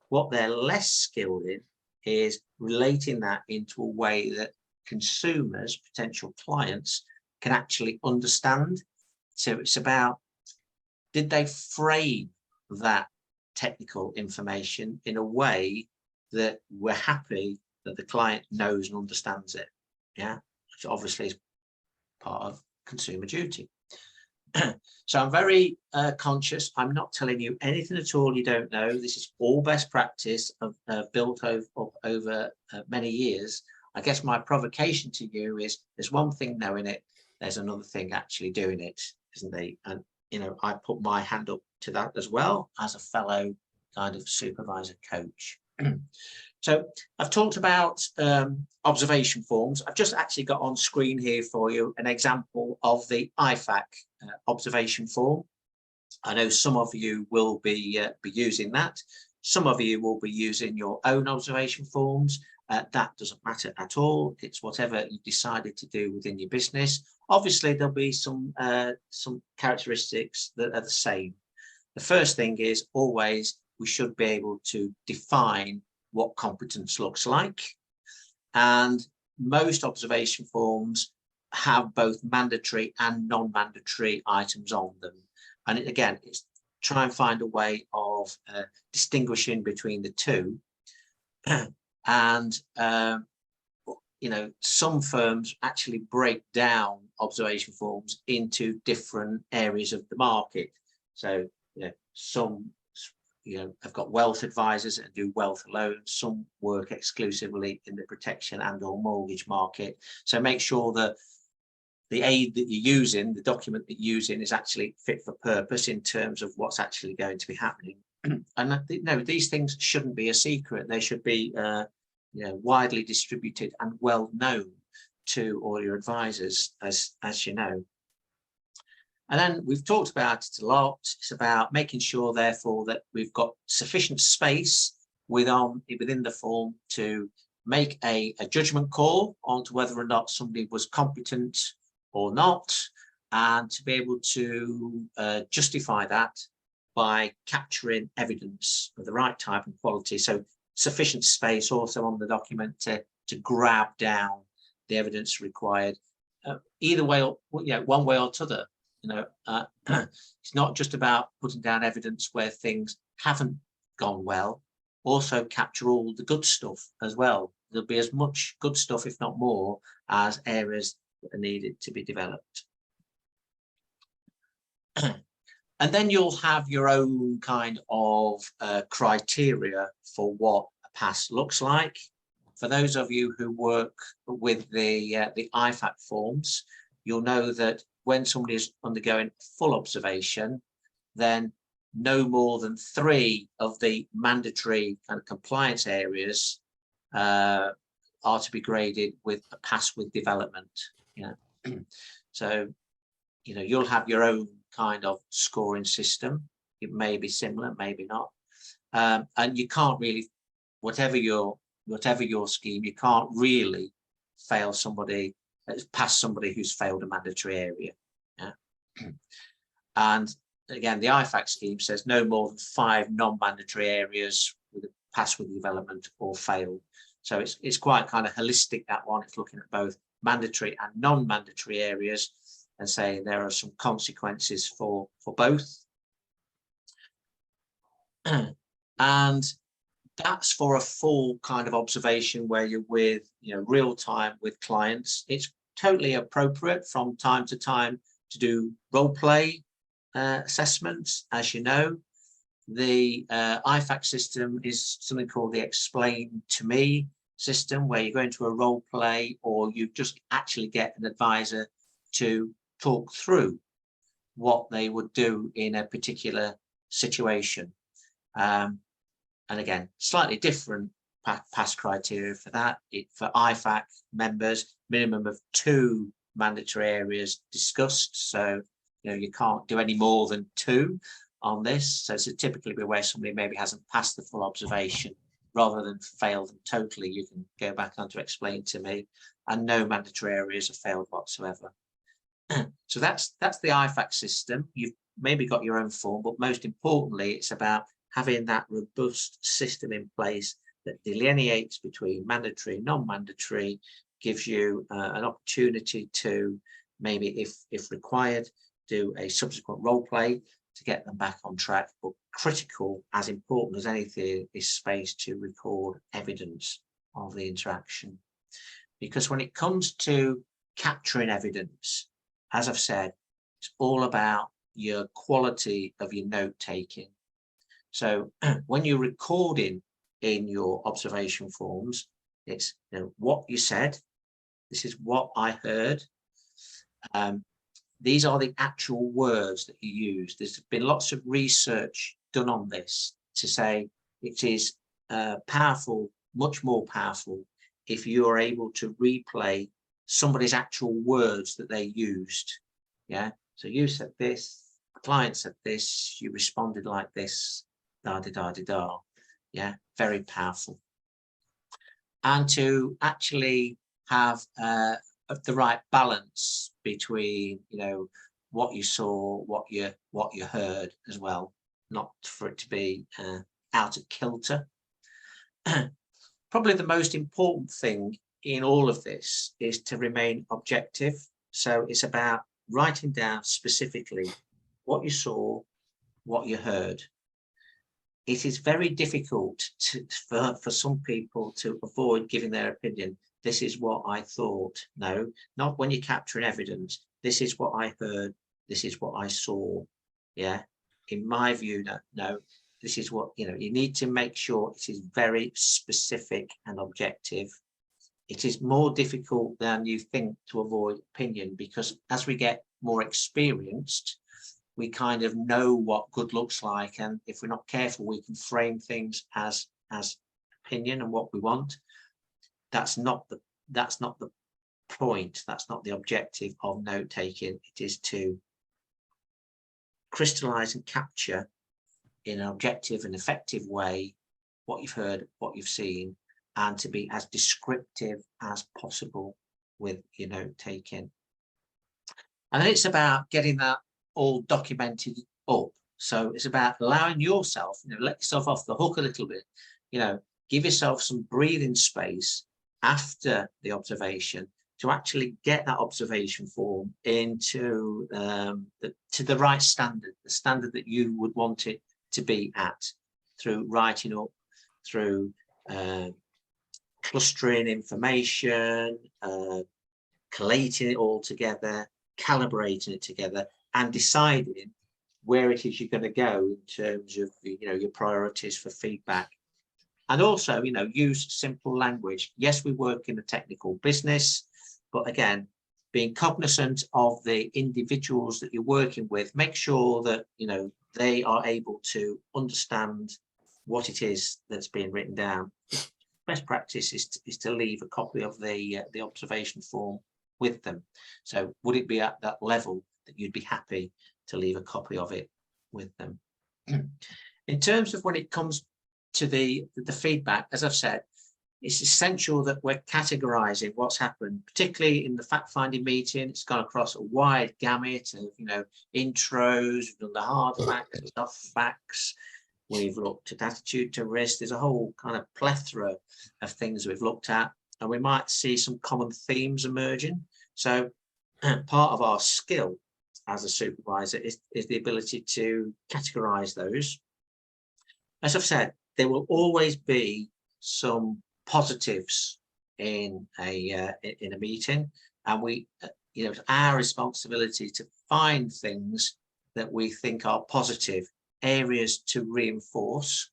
What they're less skilled in is relating that into a way that consumers, potential clients, can actually understand. So it's about, did they frame that technical information in a way that we're happy that the client knows and understands it? Yeah, which obviously is part of consumer duty. So I'm very conscious. I'm not telling you anything at all you don't know. This is all best practice built over many years. I guess my provocation to you is, there's one thing knowing it, there's another thing actually doing it, isn't there? And, you know, I put my hand up to that as well as a fellow kind of supervisor coach. So I've talked about observation forms. I've just actually got on screen here for you an example of the IFAC observation form. I know some of you will be using that. Some of you will be using your own observation forms. That doesn't matter at all. It's whatever you decided to do within your business. Obviously, there'll be some characteristics that are the same. The first thing is always we should be able to define what competence looks like. And most observation forms have both mandatory and non-mandatory items on them. And again, it's try and find a way of distinguishing between the two. And, you know, some firms actually break down observation forms into different areas of the market. So, you know, some, you know, have got wealth advisors and do wealth alone. Some work exclusively in the protection and or mortgage market. So make sure that the aid that you're using, the document that you're using, is actually fit for purpose in terms of what's actually going to be happening. And you know, these things shouldn't be a secret. They should be you know, widely distributed and well known to all your advisors, as you know. And then we've talked about it a lot. It's about making sure, therefore, that we've got sufficient space within the form to make a judgment call on to whether or not somebody was competent or not, and to be able to justify that by capturing evidence of the right type and quality. So sufficient space also on the document to grab down the evidence required, either way, or, you know, one way or t'other. You know, it's not just about putting down evidence where things haven't gone well. Also capture all the good stuff as well. There'll be as much good stuff, if not more, as areas that are needed to be developed. And then you'll have your own kind of criteria for what a pass looks like. For those of you who work with the IFAC forms, you'll know that when somebody is undergoing full observation, then no more than 3 of the mandatory kind of compliance areas are to be graded with a pass with development. Yeah. So, you know, you'll have your own kind of scoring system. It may be similar, maybe not. And you can't really, whatever your scheme, you can't really fail somebody, pass somebody who's failed a mandatory area. Yeah. And again, the IFAC scheme says no more than 5 non-mandatory areas with a pass with development or failed. So it's quite kind of holistic, that one. It's looking at both mandatory and non-mandatory areas and saying there are some consequences for both. And that's for a full kind of observation where you're with, real time with clients. It's totally appropriate from time to time to do role play assessments. As you know, the IFAC system is something called the Explain to Me system, where you go into a role play or you just actually get an advisor to talk through what they would do in a particular situation. And again, slightly different pass criteria for that. For IFAC members, minimum of 2 mandatory areas discussed. So, you can't do any more than 2 on this. So it's typically be where somebody maybe hasn't passed the full observation, rather than failed them totally. You can go back on to Explain to Me, and no mandatory areas are failed whatsoever. So that's the IFAC system. You've maybe got your own form, but most importantly, it's about having that robust system in place that delineates between mandatory and non-mandatory, gives you an opportunity to maybe, if required, do a subsequent role play to get them back on track. But critical, as important as anything, is space to record evidence of the interaction. Because when it comes to capturing evidence, as I've said, it's all about your quality of your note taking. So when you're recording in your observation forms, it's what you said. This is what I heard. These are the actual words that you use. There's been lots of research done on this to say it is powerful, much more powerful, if you are able to replay somebody's actual words that they used. Yeah. So you said this, the client said this, you responded like this, da da da da da. Yeah, very powerful. And to actually have the right balance between, what you saw, what you heard as well, not for it to be out of kilter. Probably the most important thing in all of this is to remain objective. So it's about writing down specifically what you saw, what you heard. It is very difficult for some people to avoid giving their opinion. This is what I thought. No, not when you're capturing evidence. This is what I heard. This is what I saw. Yeah. In my view, no, this is what, you need to make sure it is very specific and objective. It is more difficult than you think to avoid opinion, because as we get more experienced, we kind of know what good looks like, and if we're not careful, we can frame things as opinion and what we want. That's not the point. That's not the objective of note taking. It is to crystallize and capture in an objective and effective way what you've heard, what you've seen, and to be as descriptive as possible with your note taking. And then it's about getting that all documented up. So it's about allowing yourself, let yourself off the hook a little bit, give yourself some breathing space after the observation to actually get that observation form into the right standard, the standard that you would want it to be at, through writing up, through clustering information, collating it all together, calibrating it together, and deciding where it is you're going to go in terms of your priorities for feedback. And also, use simple language. Yes, we work in a technical business, but again, being cognizant of the individuals that you're working with, make sure that they are able to understand what it is that's being written down. Best practice is to leave a copy of the observation form with them. So would it be at that level that you'd be happy to leave a copy of it with them? In terms of when it comes to the feedback, as I've said, it's essential that we're categorizing what's happened, particularly in the fact-finding meeting. It's gone across a wide gamut of, intros, we've done the hard facts, soft facts, we've looked at attitude to risk. There's a whole kind of plethora of things we've looked at, and we might see some common themes emerging. So part of our skill as a supervisor is the ability to categorize those. as I've said, there will always be some positives in a meeting, and it's our responsibility to find things that we think are positive areas to reinforce,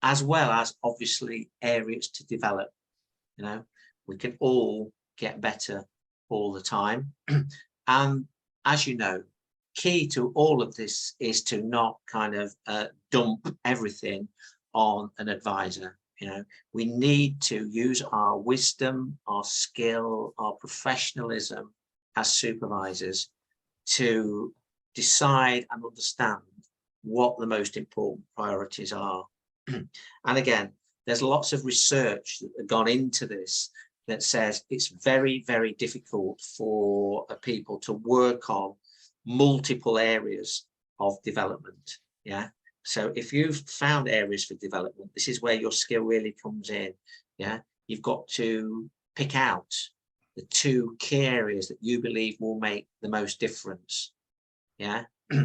as well as obviously areas to develop. We can all get better all the time. And as you know, key to all of this is to not kind of dump everything on an advisor. We need to use our wisdom, our skill, our professionalism as supervisors to decide and understand what the most important priorities are. And again, there's lots of research that have gone into this that says it's very, very difficult for people to work on multiple areas of development. So if you've found areas for development, this is where your skill really comes in. You've got to pick out the 2 key areas that you believe will make the most difference.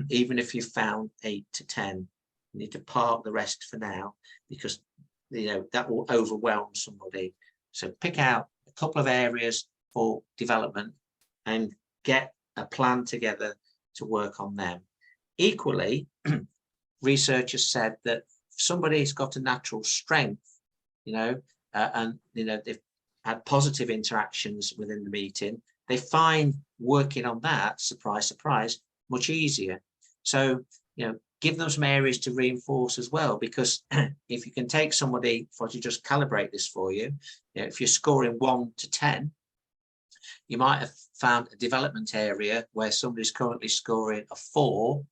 Even if you've found 8 to 10, you need to park the rest for now, because that will overwhelm somebody. So pick out a couple of areas for development and get a plan together to work on them. Equally, researchers said that if somebody's got a natural strength, and they've had positive interactions within the meeting, they find working on that, surprise, surprise, much easier. So, give them some areas to reinforce as well, because if you can take somebody, if I should just calibrate this for you, if you're scoring 1 to 10, you might have found a development area where somebody's currently scoring a 4,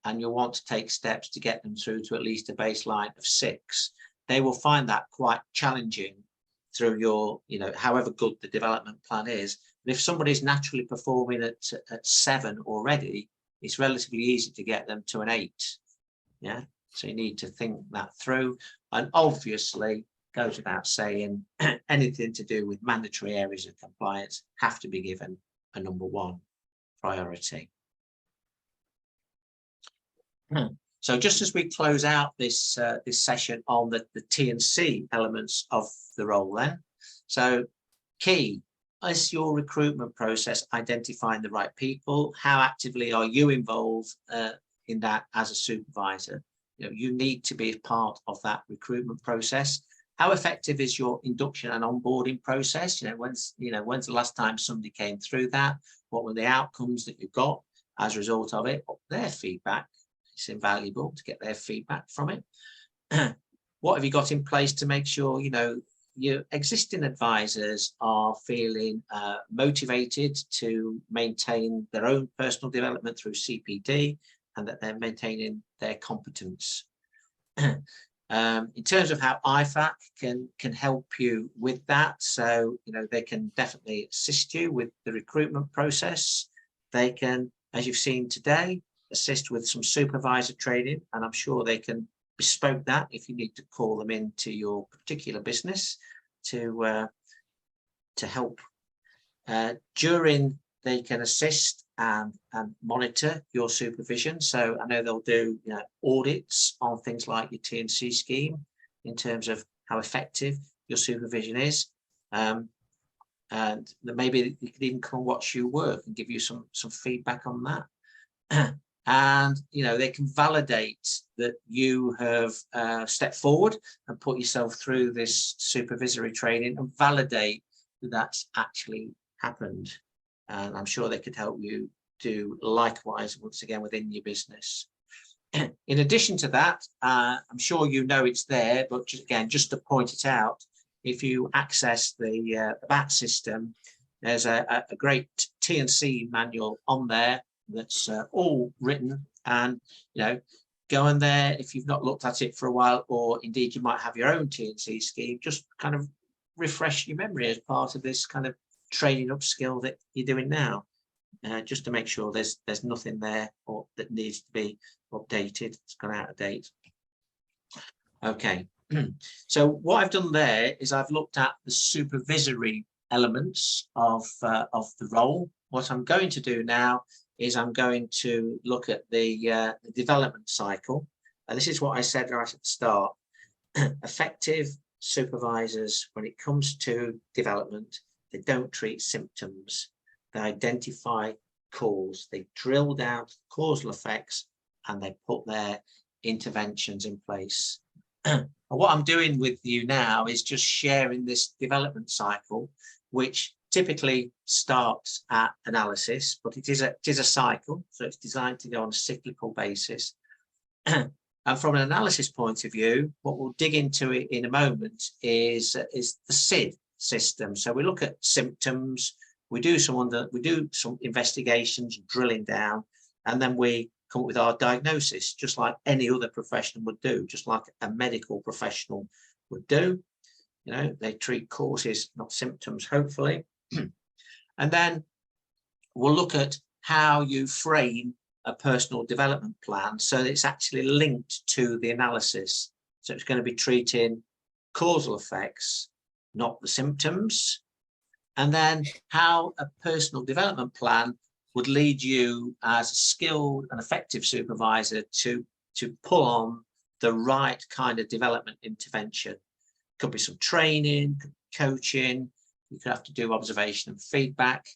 and you'll want to take steps to get them through to at least a baseline of 6. They will find that quite challenging through your, however good the development plan is. And if somebody's naturally performing at 7 already, it's relatively easy to get them to an 8. So you need to think that through. And obviously, goes without saying, anything to do with mandatory areas of compliance have to be given a number 1 priority. So just as we close out this this session on the T&C elements of the role then, so key, is your recruitment process identifying the right people? How actively are you involved in that as a supervisor? You need to be part of that recruitment process. How effective is your induction and onboarding process? When's the last time somebody came through that? What were the outcomes that you got as a result of it? Their feedback. It's invaluable to get their feedback from it. What have you got in place to make sure your existing advisors are feeling motivated to maintain their own personal development through CPD, and that they're maintaining their competence? In terms of how IFAC can help you with that, so they can definitely assist you with the recruitment process. They can, as you've seen today, assist with some supervisor training, and I'm sure they can bespoke that if you need to call them into your particular business to help. During, they can assist and monitor your supervision. So I know they'll do audits on things like your T&C scheme in terms of how effective your supervision is. And maybe you could even come watch you work and give you some feedback on that. And they can validate that you have stepped forward and put yourself through this supervisory training, and validate that that's actually happened. And I'm sure they could help you do likewise once again within your business. In addition to that, I'm sure it's there, but just to point it out, if you access the BAT system, there's a great T&C manual on there that's all written, and go in there if you've not looked at it for a while, or indeed you might have your own T&C scheme. Just kind of refresh your memory as part of this kind of training up skill that you're doing now, just to make sure there's nothing there or that needs to be updated. It's gone out of date. Okay, so what I've done there is I've looked at the supervisory elements of the role. What I'm going to do now is I'm going to look at the development cycle. And this is what I said right at the start. Effective supervisors, when it comes to development, they don't treat symptoms. They identify cause. They drill down to causal effects and they put their interventions in place. And what I'm doing with you now is just sharing this development cycle, which typically starts at analysis, but it is a cycle, so it's designed to go on a cyclical basis. And from an analysis point of view, what we'll dig into it in a moment is the SID system. So we look at symptoms, we do some investigations, drilling down, and then we come up with our diagnosis, just like any other professional would do, just like a medical professional would do. You know, they treat causes, not symptoms, hopefully. And then we'll look at how you frame a personal development plan so that it's actually linked to the analysis. So it's going to be treating causal effects, not the symptoms. And then how a personal development plan would lead you as a skilled and effective supervisor to pull on the right kind of development intervention. Could be some training, coaching, you could have to do observation and feedback.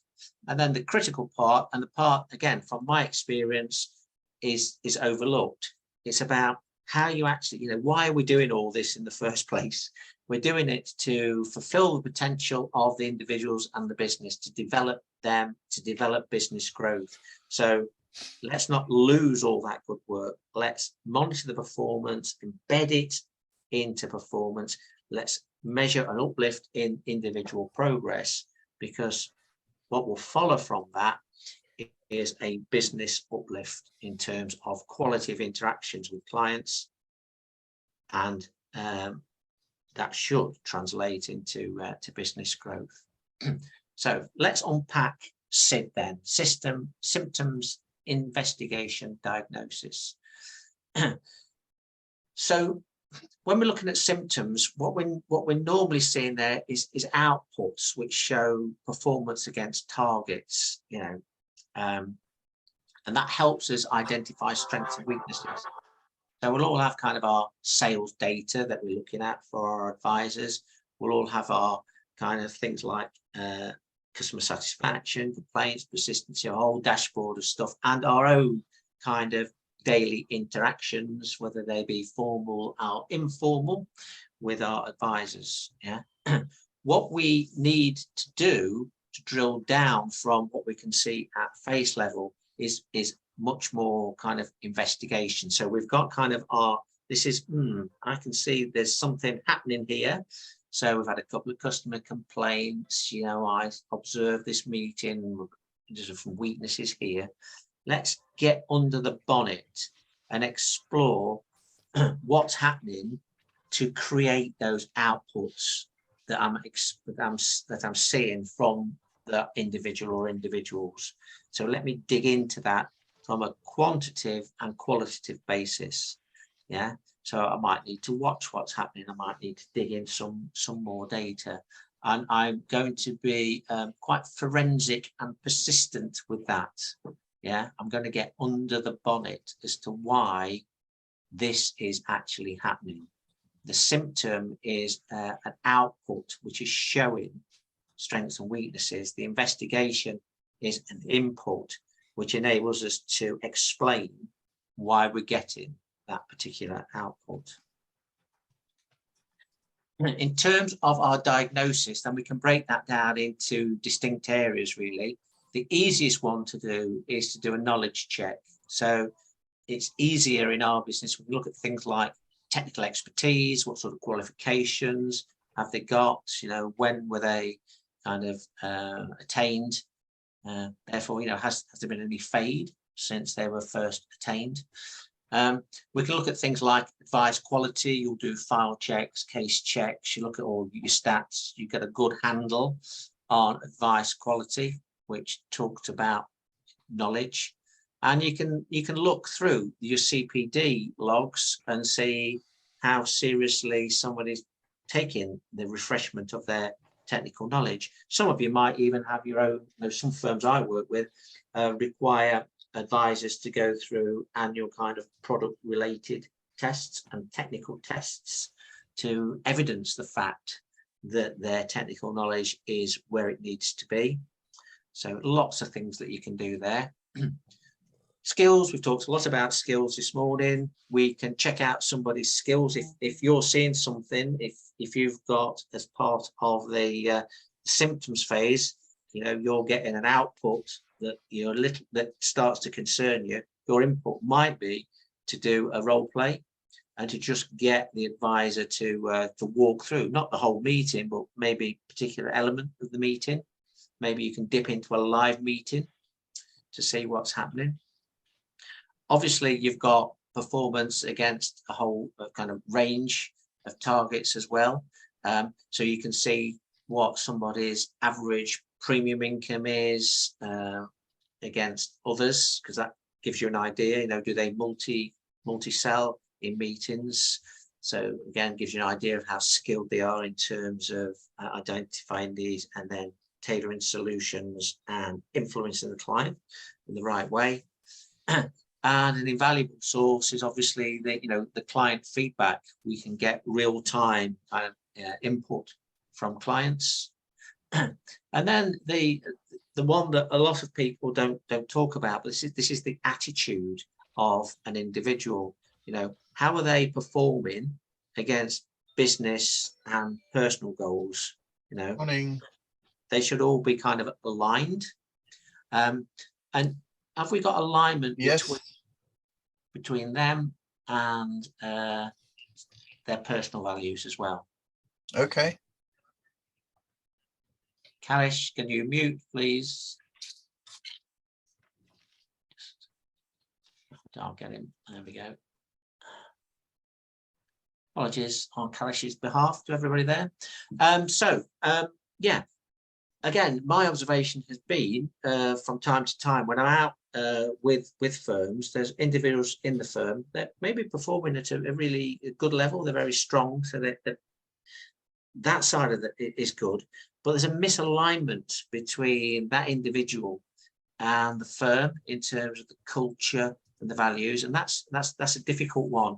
And then the critical part, and the part, again, from my experience, is overlooked. It's about how you actually, you know, why are we doing all this in the first place? We're doing it to fulfill the potential of the individuals and the business, to develop them, to develop business growth. So let's not lose all that good work. Let's monitor the performance, embed it into performance. Let's measure and uplift in individual progress, because what will follow from that is a business uplift in terms of quality of interactions with clients, and that should translate into to business growth. So let's unpack SID then: system, symptoms, investigation, diagnosis. So when we're looking at symptoms, what we're normally seeing there is outputs which show performance against targets, you know, and that helps us identify strengths and weaknesses. So we'll all have kind of our sales data that we're looking at for our advisors. We'll all have our kind of things like customer satisfaction, complaints, persistency, a whole dashboard of stuff, and our own kind of daily interactions, whether they be formal or informal, with our advisors. Yeah. What we need to do to drill down from what we can see at face level is much more kind of investigation. So we've got kind of our, this is, I can see there's something happening here. So we've had a couple of customer complaints, you know, I observed this meeting, there's some weaknesses here. Let's get under the bonnet and explore what's happening to create those outputs that I'm seeing from the individual or individuals. So let me dig into that from a quantitative and qualitative basis. Yeah. So I might need to watch what's happening. I might need to dig in some more data. And I'm going to be quite forensic and persistent with that. Yeah, I'm going to get under the bonnet as to why this is actually happening. The symptom is an output which is showing strengths and weaknesses. The investigation is an input which enables us to explain why we're getting that particular output. In terms of our diagnosis, then we can break that down into distinct areas, really. The easiest one to do is to do a knowledge check. So it's easier in our business when we look at things like technical expertise, what sort of qualifications have they got, you know, when were they kind of attained, therefore, you know, has there been any fade since they were first attained. We can look at things like advice quality. You'll do file checks, case checks, you look at all your stats, you get a good handle on advice quality, which talked about knowledge. And you can look through your CPD logs and see how seriously somebody's taking the refreshment of their technical knowledge. Some of you might even have your own, you know, some firms I work with require advisors to go through annual kind of product related tests and technical tests to evidence the fact that their technical knowledge is where it needs to be. So lots of things that you can do there. Skills, we've talked a lot about skills this morning. We can check out somebody's skills if you're seeing something, if you've got, as part of the symptoms phase, you know, you're getting an output that that starts to concern you. Your input might be to do a role play and to just get the advisor to walk through, not the whole meeting, but maybe a particular element of the meeting. Maybe you can dip into a live meeting to see what's happening. Obviously, you've got performance against a whole kind of range of targets as well. So you can see what somebody's average premium income is against others, because that gives you an idea, you know, do they multi-sell in meetings? So again, gives you an idea of how skilled they are in terms of identifying these and then tailoring solutions and influencing the client in the right way. And an invaluable source is obviously the, you know, the client feedback. We can get real-time kind of input from clients. And then the one that a lot of people don't talk about, but this is the attitude of an individual. You know, how are they performing against business and personal goals? You know, Morning. They should all be kind of aligned. And have we got alignment? Yes. Between them and their personal values as well? Okay. Kalish, can you mute, please? I'll get him. There we go. Apologies on Kalish's behalf to everybody there. Yeah, again, my observation has been from time to time when I'm out with firms, there's individuals in the firm that may be performing at a really good level. They're very strong, so that side of it is good. But there's a misalignment between that individual and the firm in terms of the culture and the values, and that's a difficult one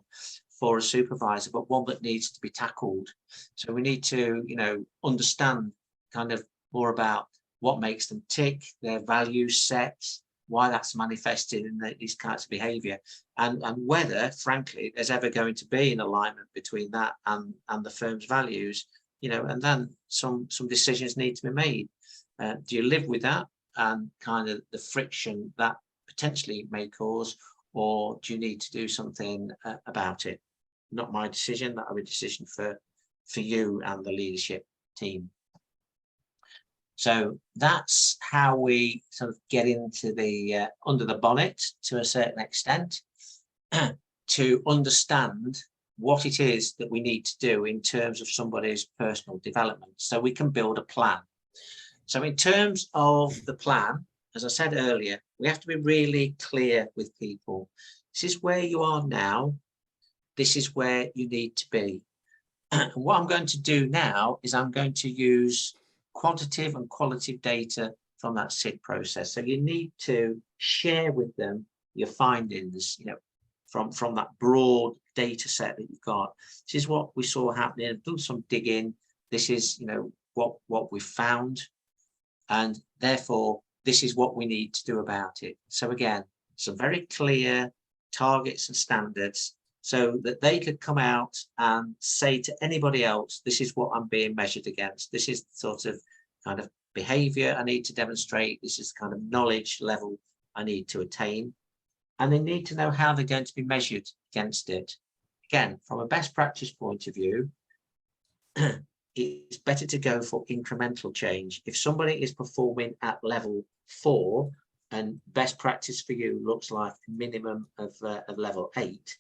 for a supervisor, but one that needs to be tackled. So we need to, you know, understand kind of more about what makes them tick, their value sets, why that's manifested in these kinds of behavior, and whether, frankly, there's ever going to be an alignment between that and the firm's values, you know, and then some decisions need to be made. Do you live with that and kind of the friction that potentially may cause, or do you need to do something about it? Not my decision, that'll be a decision for you and the leadership team. So that's how we sort of get into the under the bonnet to a certain extent to understand what it is that we need to do in terms of somebody's personal development, so we can build a plan. So in terms of the plan, as I said earlier, we have to be really clear with people. This is where you are now. This is where you need to be. And what I'm going to do now is I'm going to use quantitative and qualitative data from that SID process. So you need to share with them your findings, you know, from that broad data set that you've got. This is what we saw happening. I've done some digging. This is, you know, what we found, and therefore this is what we need to do about it. So again, some very clear targets and standards, so that they could come out and say to anybody else, this is what I'm being measured against. This is the sort of kind of behavior I need to demonstrate. This is the kind of knowledge level I need to attain. And they need to know how they're going to be measured against it. Again, from a best practice point of view, it's better to go for incremental change. If somebody is performing at level 4 and best practice for you looks like a minimum of level 8,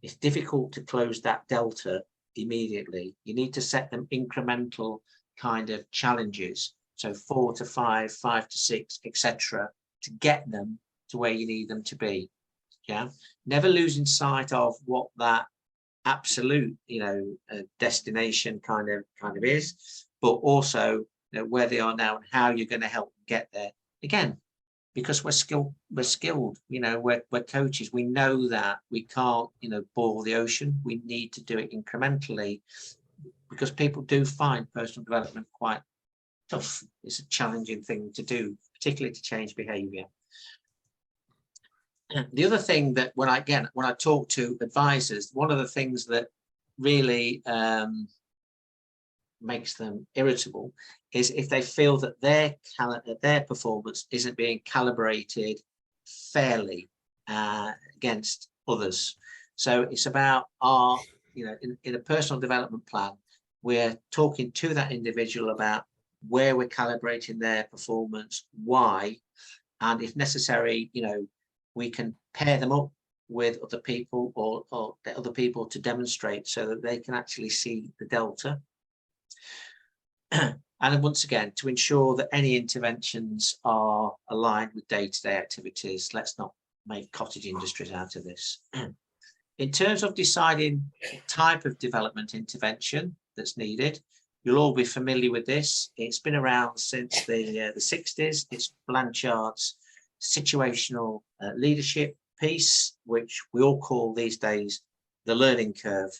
it's difficult to close that delta immediately. You need to set them incremental kind of challenges. So 4 to 5, 5 to 6, etc., to get them to where you need them to be. Yeah, never losing sight of what that absolute, you know, destination kind of is, but also, you know, where they are now and how you're going to help them get there. Again, because we're skilled, we're coaches. We know that we can't, boil the ocean. We need to do it incrementally, because people do find personal development quite tough. It's a challenging thing to do, particularly to change behavior. The other thing that when I talk to advisors, one of the things that really makes them irritable is if they feel that their performance isn't being calibrated fairly against others. So it's about in a personal development plan, we're talking to that individual about where we're calibrating their performance, why, and if necessary, we can pair them up with other people or get other people to demonstrate so that they can actually see the delta. And once again, to ensure that any interventions are aligned with day-to-day activities. Let's not make cottage industries out of this. In terms of deciding the type of development intervention that's needed, you'll all be familiar with this. It's been around since the 60s. It's Blanchard's situational leadership piece, which we all call these days the learning curve.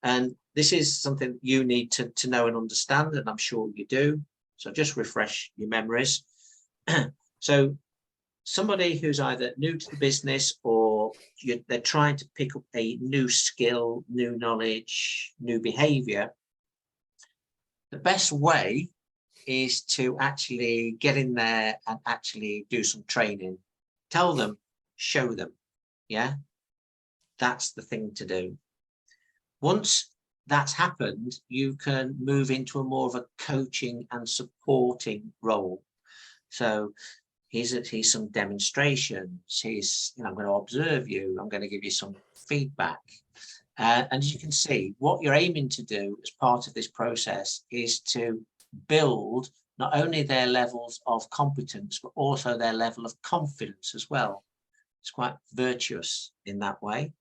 And this is something you need to know and understand, and I'm sure you do. So just refresh your memories. So somebody who's either new to the business or they're trying to pick up a new skill, new knowledge, new behavior, the best way is to actually get in there and actually do some training. Tell them, show them. Yeah, that's the thing to do. Once that's happened, you can move into a more of a coaching and supporting role. So here's some demonstrations. I'm going to observe you. I'm going to give you some feedback. And as you can see, what you're aiming to do as part of this process is to build not only their levels of competence, but also their level of confidence as well. It's quite virtuous in that way.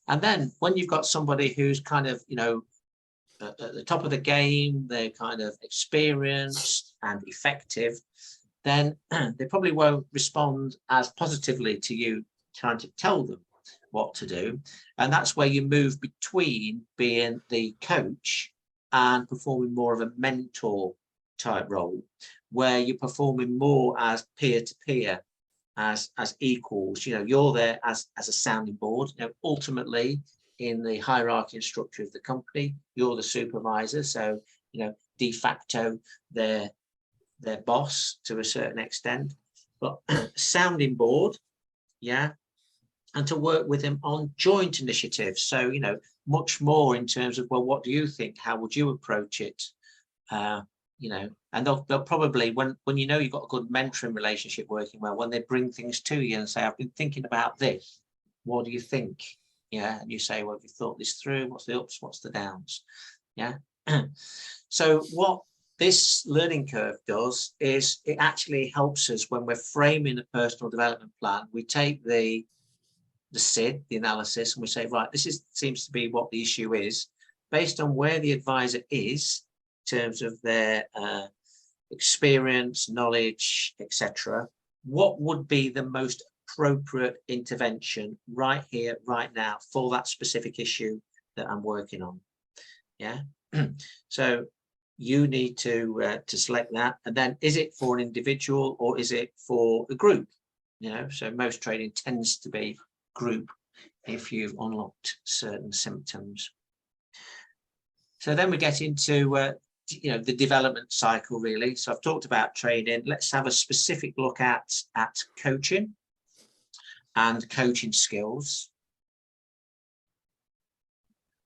And then when you've got somebody who's kind of, at the top of the game, they're kind of experienced and effective, then they probably won't respond as positively to you trying to tell them what to do. And that's where you move between being the coach and performing more of a mentor type role, where you're performing more as peer-to-peer, as equals. You're there as a sounding board. Ultimately, in the hierarchy and structure of the company, you're the supervisor, so de facto their boss to a certain extent, but sounding board, yeah, and to work with them on joint initiatives. So much more in terms of, well, what do you think, how would you approach it? And they'll probably, when you've got a good mentoring relationship working well, when they bring things to you and say, I've been thinking about this, what do you think? Yeah, and you say, well, have you thought this through? What's the ups, what's the downs? Yeah. So what this learning curve does is it actually helps us when we're framing a personal development plan. We take the SID, the analysis, and we say, right, seems to be what the issue is, based on where the advisor is in terms of their experience, knowledge, etc. What would be the most appropriate intervention right here, right now, for that specific issue that I'm working on? Yeah. So you need to select that, and then is it for an individual or is it for a group? So most training tends to be group if you've unlocked certain symptoms. So then we get into the development cycle, really. So I've talked about training. Let's have a specific look at coaching and coaching skills.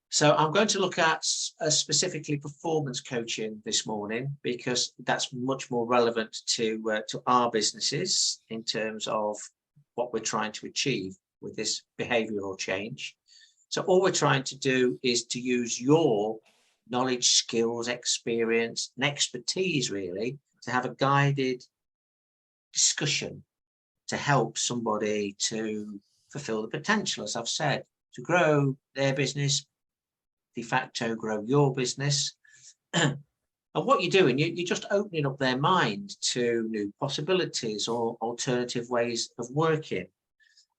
So I'm going to look at specifically performance coaching this morning, because that's much more relevant to our businesses in terms of what we're trying to achieve with this behavioral change. So all we're trying to do is to use your knowledge, skills, experience, and expertise, really, to have a guided discussion to help somebody to fulfill the potential, as I've said, to grow their business, de facto grow your business. And what you're doing, you're just opening up their mind to new possibilities or alternative ways of working.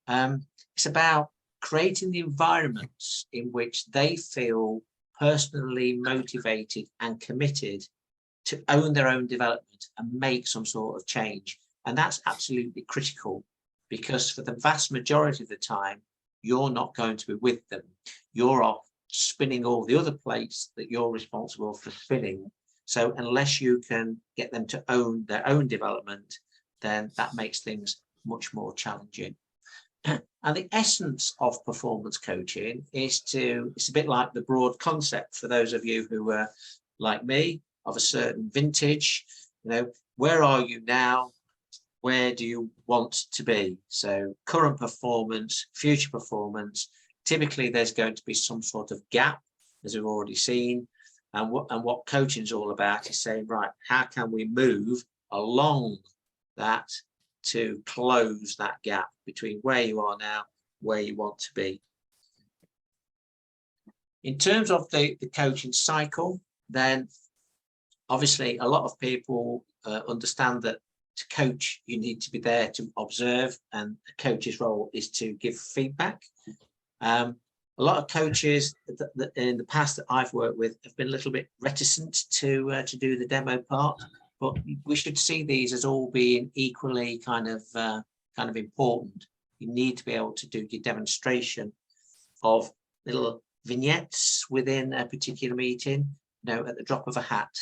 It's about creating the environments in which they feel personally motivated and committed to own their own development and make some sort of change. And that's absolutely critical, because for the vast majority of the time, you're not going to be with them. You're off spinning all the other plates that you're responsible for spinning. So unless you can get them to own their own development, then that makes things much more challenging. And the essence of performance coaching is it's a bit like the broad concept for those of you who are like me, of a certain vintage. Where are you now? Where do you want to be? So current performance, future performance. Typically, there's going to be some sort of gap, as we've already seen. And what coaching is all about is saying, right, how can we move along that to close that gap between where you are now, where you want to be. In terms of the coaching cycle, then obviously a lot of people understand that to coach, you need to be there to observe, and a coach's role is to give feedback. A lot of coaches that in the past that I've worked with have been a little bit reticent to do the demo part, but we should see these as all being equally kind of important. You need to be able to do your demonstration of little vignettes within a particular meeting, at the drop of a hat.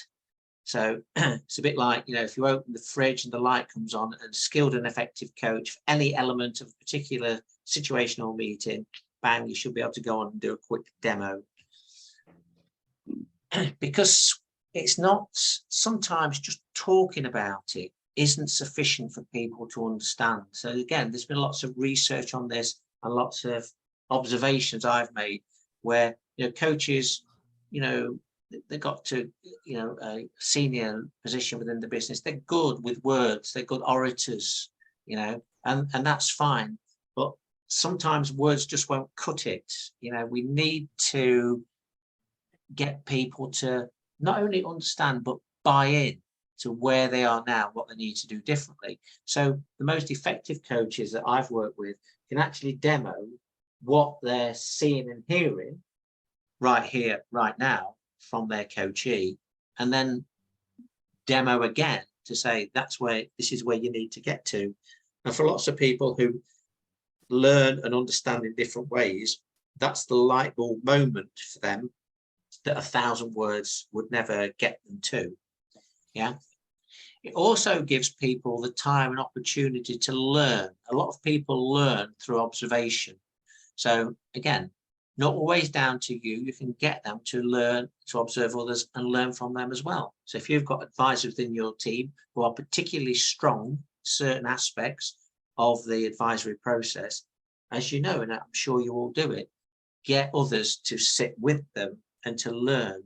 So it's a bit like, if you open the fridge and the light comes on, and skilled and effective coach for any element of a particular situational meeting, bang, you should be able to go on and do a quick demo. Because it's not, sometimes just talking about it isn't sufficient for people to understand. So again, there's been lots of research on this and lots of observations I've made where, coaches, they got to, a senior position within the business. They're good with words. They're good orators, and that's fine. But sometimes words just won't cut it. We need to get people to not only understand, but buy in to where they are now, what they need to do differently. So the most effective coaches that I've worked with can actually demo what they're seeing and hearing right here, right now, from their coachee, and then demo again to say, this is where you need to get to. And for lots of people who learn and understand in different ways, that's the light bulb moment for them that 1,000 words would never get them to. Yeah. It also gives people the time and opportunity to learn. A lot of people learn through observation. So again, not always down to you. You can get them to learn, to observe others and learn from them as well. So if you've got advisors within your team who are particularly strong in certain aspects of the advisory process, as you know, and I'm sure you all do it, get others to sit with them and to learn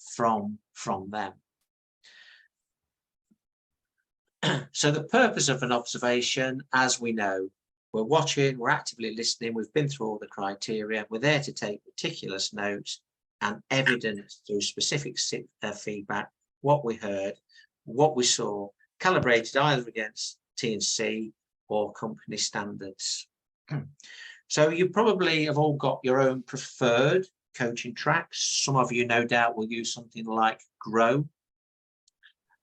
from them. So the purpose of an observation, as we know, we're watching, we're actively listening, we've been through all the criteria, we're there to take meticulous notes and evidence through specific feedback, what we heard, what we saw, calibrated either against T&C or company standards. So you probably have all got your own preferred coaching tracks. Some of you no doubt will use something like Grow.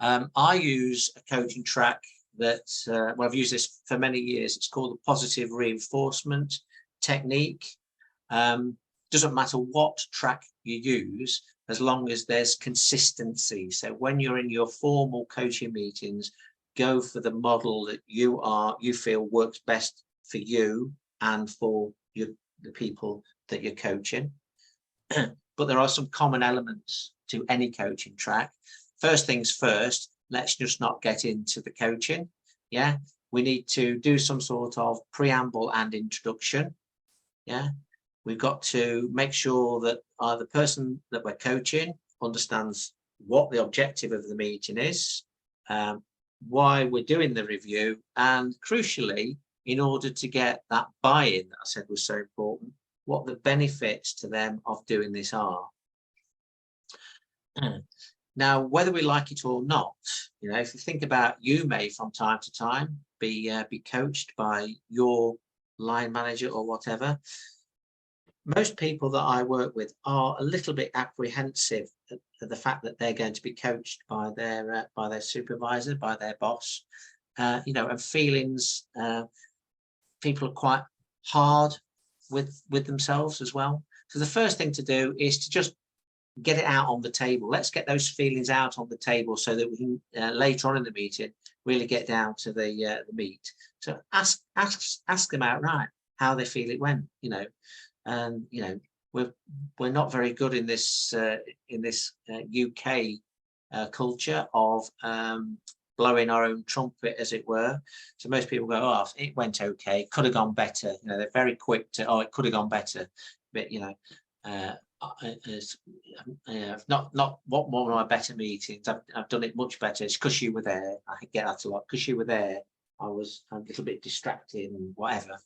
I use a coaching track that, well, I've used this for many years. It's called the positive reinforcement technique. Doesn't matter what track you use, as long as there's consistency. So when you're in your formal coaching meetings, go for the model that you feel works best for you and for the people that you're coaching. But there are some common elements to any coaching track. First things first, let's just not get into the coaching. Yeah, we need to do some sort of preamble and introduction. Yeah, we've got to make sure that the person that we're coaching understands what the objective of the meeting is, why we're doing the review, and crucially, in order to get that buy-in that I said was so important, what the benefits to them of doing this are. Now, whether we like it or not, you know, if you think about, you may from time to time be coached by your line manager or whatever. Most people that I work with are a little bit apprehensive at the fact that they're going to be coached by their supervisor, by their boss, you know, and feelings. People are quite hard with themselves as well. So the first thing to do is to just get it out on the table. Let's get those feelings out on the table so that we can later on in the meeting really get down to the meat. So ask them outright how they feel it went, you know. And you know, we're not very good in this UK culture of blowing our own trumpet, as it were. So most people go, oh, it went okay, could have gone better. You know, they're very quick to, oh, it could have gone better. But you know, not one of my better meetings. I've done it much better. It's because you were there. I get that a lot. Because you were there, I was a little bit distracted and whatever.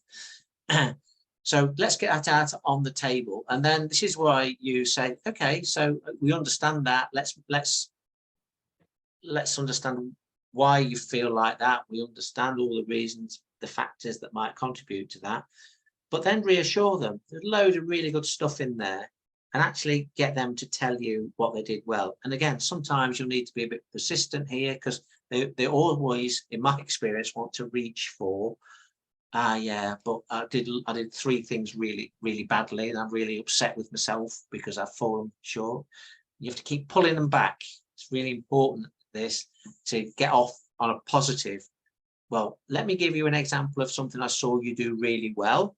So let's get that out on the table, and then this is why you say, okay, so we understand that. Let's understand why you feel like that. We understand all the reasons, the factors that might contribute to that, but then reassure them. There's a load of really good stuff in there, and actually get them to tell you what they did well. And again, sometimes you'll need to be a bit persistent here, because they always, in my experience, want to reach for, yeah, but I did 3 things really badly, and I'm really upset with myself because I've fallen short. You have to keep pulling them back. It's really important, this, to get off on a positive. Well, let me give you an example of something I saw you do really well,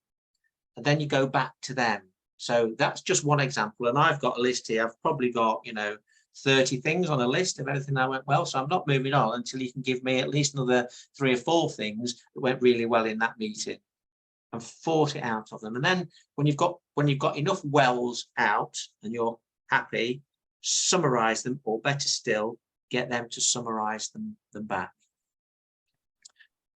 and then you go back to them. So that's just one example, and I've got a list here. I've probably got, you know, 30 things on a list of everything that went well. So I'm not moving on until you can give me at least another 3 or 4 things that went really well in that meeting, and 40 out of them. And then when you've got enough wells out and you're happy, summarize them, or better still, get them to summarize them back.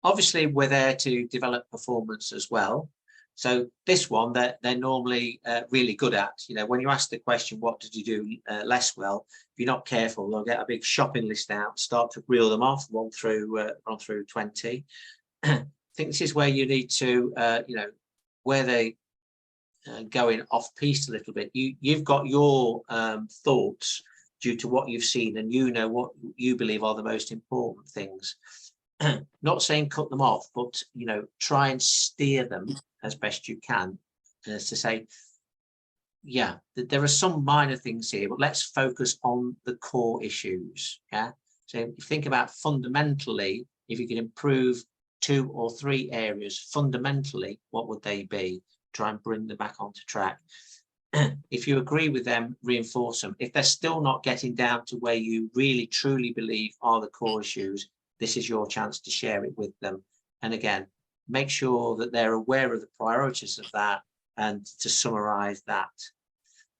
Obviously, we're there to develop performance as well. So this one that they're normally really good at. You know, when you ask the question, what did you do less well? If you're not careful, they'll get a big shopping list out, start to reel them off, run through 20. I think this is where you need to, you know, where they going off piste a little bit. You've got your thoughts due to what you've seen, and you know what you believe are the most important things. Not saying cut them off, but you know, try and steer them as best you can, as to say, yeah, there are some minor things here, but let's focus on the core issues. Yeah, so if you think about fundamentally, if you can improve 2 or 3 areas fundamentally, what would they be? Try and bring them back onto track. If you agree with them, reinforce them. If they're still not getting down to where you really truly believe are the core issues, this is your chance to share it with them. And again, make sure that they're aware of the priorities of that, and to summarize that.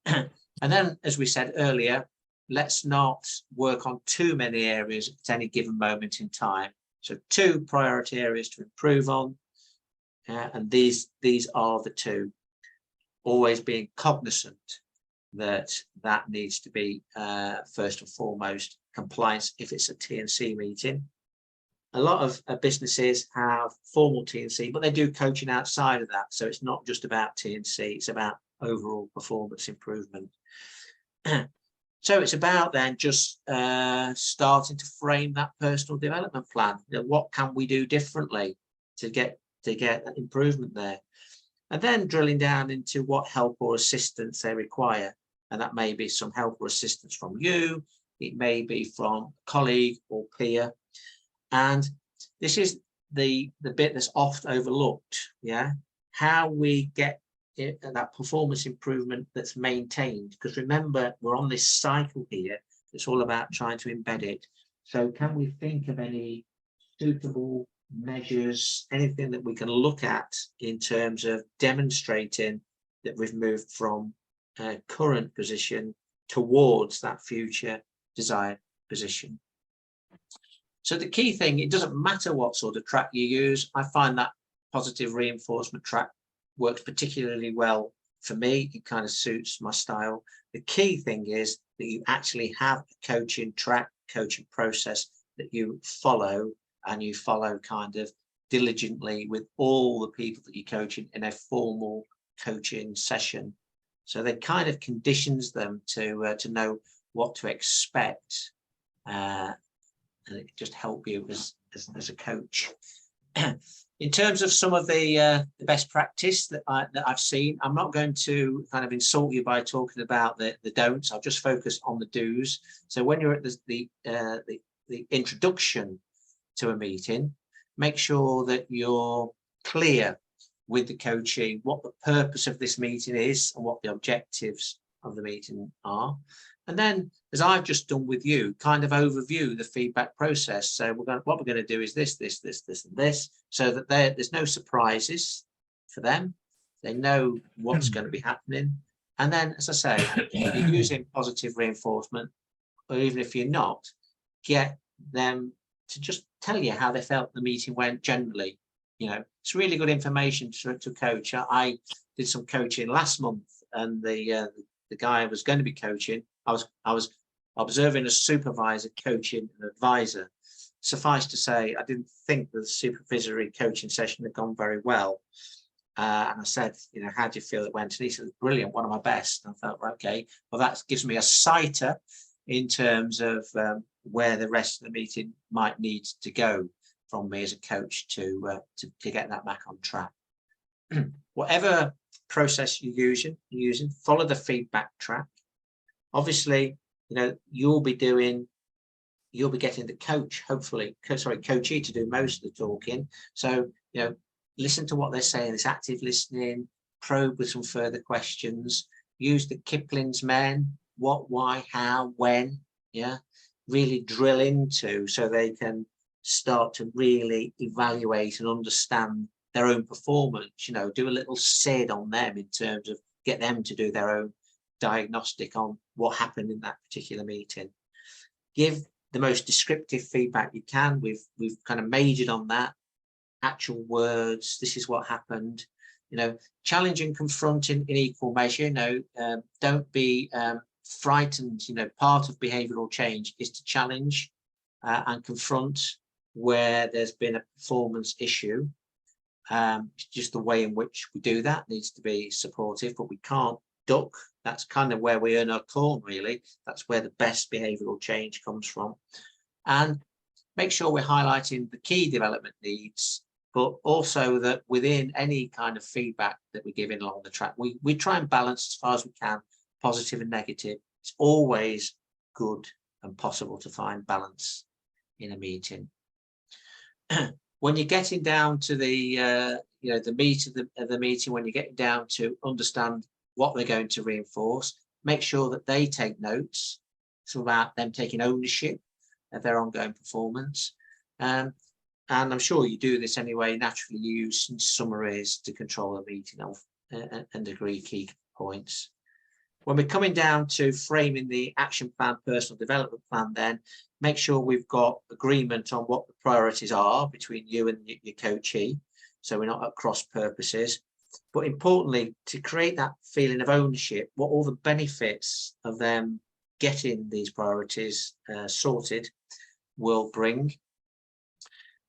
And then, as we said earlier, let's not work on too many areas at any given moment in time. So 2 priority areas to improve on, and these are the 2. Always being cognizant that that needs to be first and foremost compliance if it's a T&C meeting. A lot of businesses have formal T&C, but they do coaching outside of that. So it's not just about T&C, it's about overall performance improvement. So it's about then just starting to frame that personal development plan. You know, what can we do differently to get that improvement there? And then drilling down into what help or assistance they require. And that may be some help or assistance from you. It may be from a colleague or peer. And this is the bit that's oft overlooked. Yeah, how we get that performance improvement that's maintained, because remember, we're on this cycle here. It's all about trying to embed it. So can we think of any suitable measures, anything that we can look at in terms of demonstrating that we've moved from a current position towards that future desired position? So the key thing, it doesn't matter what sort of track you use. I find that positive reinforcement track works particularly well for me, it kind of suits my style. The key thing is that you actually have a coaching track, coaching process that you follow, and you follow kind of diligently with all the people that you're coaching in a formal coaching session. So that kind of conditions them to know what to expect, and it just help you as a coach. In terms of some of the best practice that I've seen, I'm not going to kind of insult you by talking about the don'ts. I'll just focus on the do's. So when you're at the introduction to a meeting, make sure that you're clear with the coachee what the purpose of this meeting is and what the objectives of the meeting are. And then, as I've just done with you, kind of overview the feedback process. So what we're going to do is this, and this, so that there's no surprises for them. They know what's going to be happening. And then, as I say, if you're using positive reinforcement, or even if you're not, get them to just tell you how they felt the meeting went generally. You know, it's really good information to coach. I did some coaching last month, and the guy I was going to be coaching, I was observing a supervisor coaching an advisor. Suffice to say, I didn't think the supervisory coaching session had gone very well. And I said, you know, how do you feel it went? And he said, brilliant, one of my best. And I felt, okay, well, that gives me a sighter in terms of where the rest of the meeting might need to go from me as a coach to get that back on track. Whatever process you're using, follow the feedback track. Obviously, you know, you'll be getting the coachee to do most of the talking. So, you know, listen to what they're saying. It's active listening, probe with some further questions, use the Kipling's men, what, why, how, when, yeah, really drill into so they can start to really evaluate and understand their own performance, you know, do a little SID on them in terms of get them to do their own diagnostic on what happened in that particular meeting. Give the most descriptive feedback you can. We've kind of majored on that. Actual words, this is what happened. You know, challenge and confronting in equal measure. You know, don't be frightened. You know, part of behavioural change is to challenge and confront where there's been a performance issue. Just the way in which we do that needs to be supportive, but we can't duck. That's kind of where we earn our corn, really. That's where the best behavioural change comes from. And make sure we're highlighting the key development needs, but also that within any kind of feedback that we're giving along the track, we try and balance as far as we can, positive and negative. It's always good and possible to find balance in a meeting. When you're getting down to the the meat of the meeting, when you're getting down to understand what they're going to reinforce, make sure that they take notes. It's about them taking ownership of their ongoing performance. And I'm sure you do this anyway. Naturally, you use some summaries to control the meeting and agree key points. When we're coming down to framing the action plan, personal development plan, then make sure we've got agreement on what the priorities are between you and your coachee, so we're not at cross purposes. But importantly, to create that feeling of ownership, what all the benefits of them getting these priorities sorted will bring.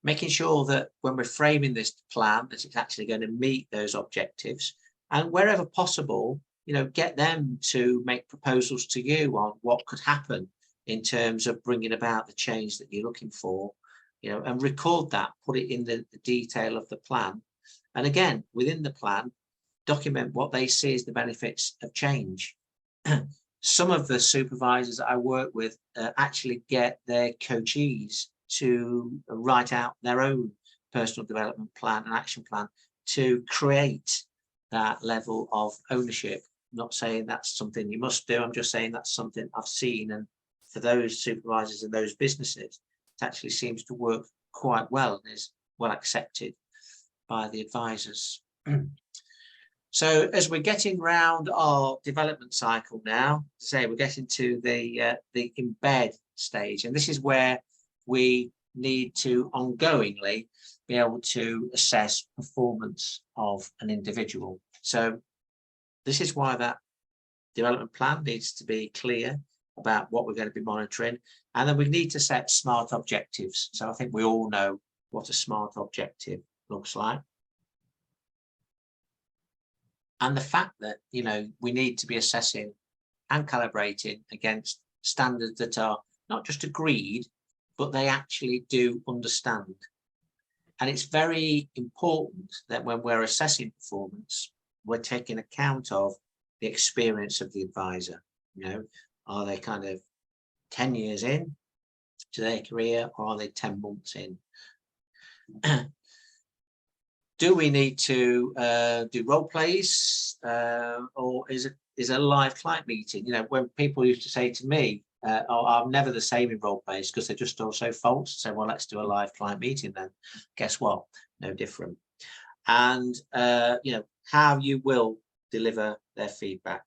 Making sure that when we're framing this plan, that it's actually going to meet those objectives, and wherever possible, you know, get them to make proposals to you on what could happen in terms of bringing about the change that you're looking for, you know, and record that, put it in the detail of the plan. And again, within the plan, document what they see as the benefits of change. Some of the supervisors I work with actually get their coachees to write out their own personal development plan and action plan to create that level of ownership. I'm not saying that's something you must do. I'm just saying that's something I've seen, and for those supervisors and those businesses, it actually seems to work quite well and is well accepted by the advisors. So as we're getting round our development cycle now, say we're getting to the embed stage, and this is where we need to ongoingly be able to assess performance of an individual. So this is why that development plan needs to be clear about what we're going to be monitoring. And then we need to set smart objectives. So I think we all know what a smart objective looks like. And the fact that, you know, we need to be assessing and calibrating against standards that are not just agreed, but they actually do understand. And it's very important that when we're assessing performance, we're taking account of the experience of the advisor. You know, are they kind of 10 years in to their career, or are they 10 months in? Do we need to do role plays, or is a live client meeting? You know, when people used to say to me, oh, I'm never the same in role plays because they're just also false. So, well, let's do a live client meeting then. Guess what? No different. And, you know, how you will deliver their feedback.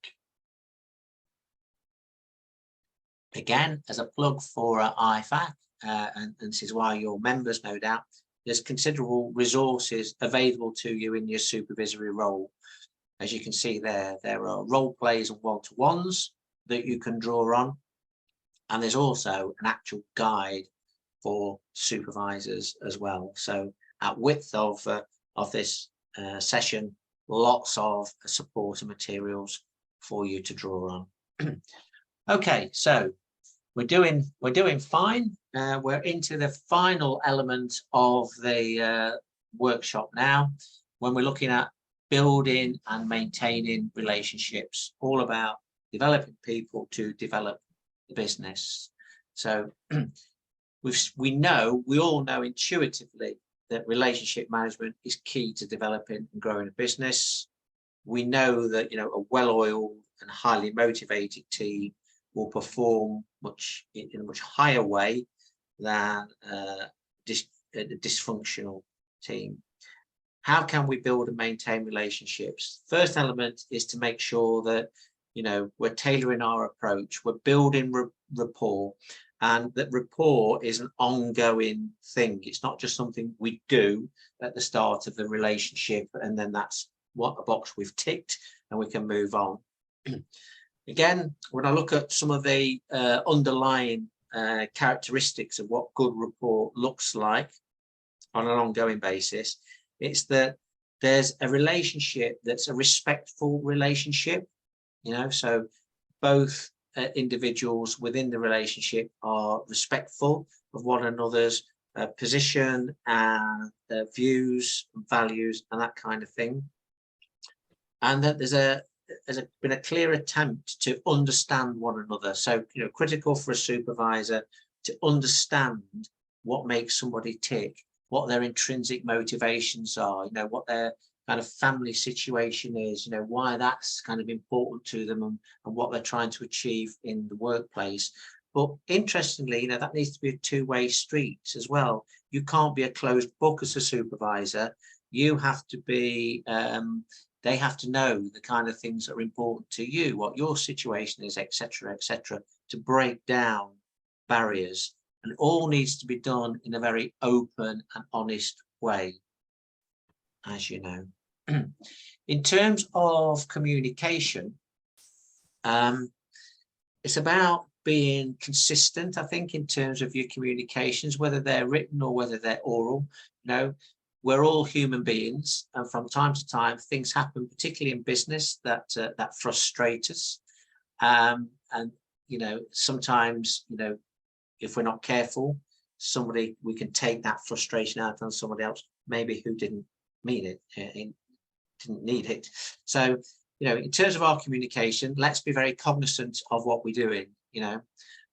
Again, as a plug for IFAC, and this is why your members, no doubt, there's considerable resources available to you in your supervisory role. As you can see there are role plays and one-to-ones that you can draw on. And there's also an actual guide for supervisors as well. So at width of this session, lots of support and materials for you to draw on. Okay, so we're doing fine. We're into the final element of the workshop now, when we're looking at building and maintaining relationships, all about developing people to develop the business. So we all know intuitively that relationship management is key to developing and growing a business. We know that, you know, a well-oiled and highly motivated team will perform in a much higher way than a dysfunctional team. How can we build and maintain relationships? First element is to make sure that, you know, we're tailoring our approach, we're building rapport, and that rapport is an ongoing thing. It's not just something we do at the start of the relationship and then that's what a box we've ticked and we can move on. Again, when I look at some of the underlying characteristics of what good rapport looks like on an ongoing basis, it's that there's a relationship that's a respectful relationship, you know, so both individuals within the relationship are respectful of one another's position and their views, values, and that kind of thing. And that there's been a clear attempt to understand one another. So, you know, critical for a supervisor to understand what makes somebody tick, what their intrinsic motivations are, you know, what their kind of family situation is, you know, why that's kind of important to them and what they're trying to achieve in the workplace. But interestingly, you know, that needs to be a two-way street as well. You can't be a closed book as a supervisor. You have to be, they have to know the kind of things that are important to you, what your situation is, etc., to break down barriers. And it all needs to be done in a very open and honest way, as you know. In terms of communication, it's about being consistent, I think, in terms of your communications, whether they're written or whether they're oral. You know, we're all human beings, and from time to time, things happen, particularly in business, that frustrate us. And you know, sometimes, you know, if we're not careful, we can take that frustration out on somebody else, maybe who didn't mean it, didn't need it. So, you know, in terms of our communication, let's be very cognizant of what we're doing. You know,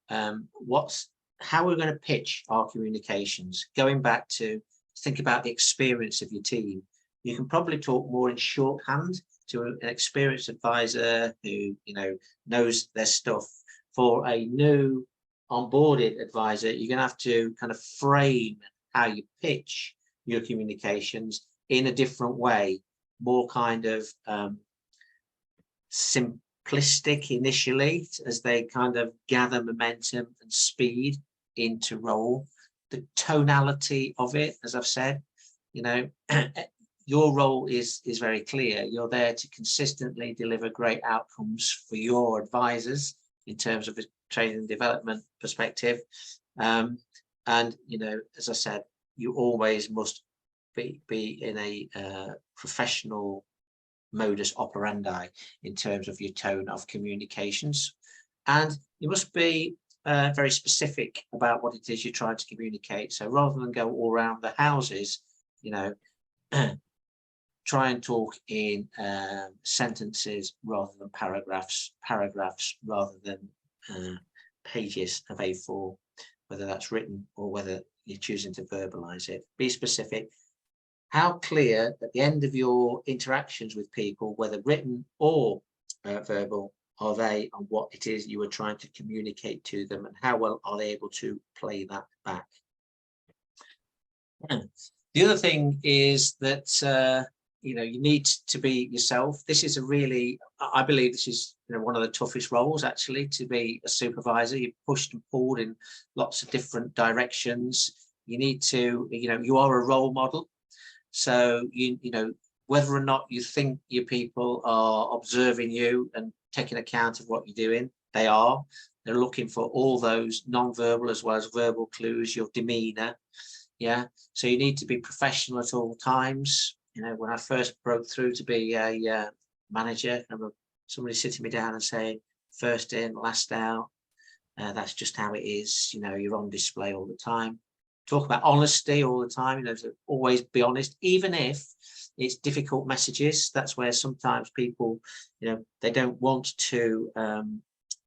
how we're going to pitch our communications. Going back to think about the experience of your team. You can probably talk more in shorthand to an experienced advisor who, you know, knows their stuff. For a new onboarded advisor, you're going to have to kind of frame how you pitch your communications in a different way, more kind of simplistic initially as they kind of gather momentum and speed into role. The tonality of it, as I've said, you know, your role is very clear. You're there to consistently deliver great outcomes for your advisors in terms of a training and development perspective. And, you know, as I said, you always must be in a professional modus operandi in terms of your tone of communications. And you must be very specific about what it is you're trying to communicate. So rather than go all around the houses, you know, try and talk in sentences rather than paragraphs rather than pages of A4, whether that's written or whether you're choosing to verbalize it. Be specific. How clear at the end of your interactions with people, whether written or verbal, are they on what it is you were trying to communicate to them, and how well are they able to play that back? The other thing is that you know, you need to be yourself. This is a really, I believe this is, you know, one of the toughest roles actually, to be a supervisor. You're pushed and pulled in lots of different directions. You need to, you know, you are a role model. So you know, whether or not you think your people are observing you and taking account of what you're doing, they are. They're looking for all those non-verbal as well as verbal clues, your demeanor. Yeah, so you need to be professional at all times. You know, when I first broke through to be a manager, I remember somebody sitting me down and saying, first in, last out. That's just how it is. You know, you're on display all the time. Talk about honesty all the time. You know, to always be honest, even if it's difficult messages. That's where sometimes people, you know, they don't want to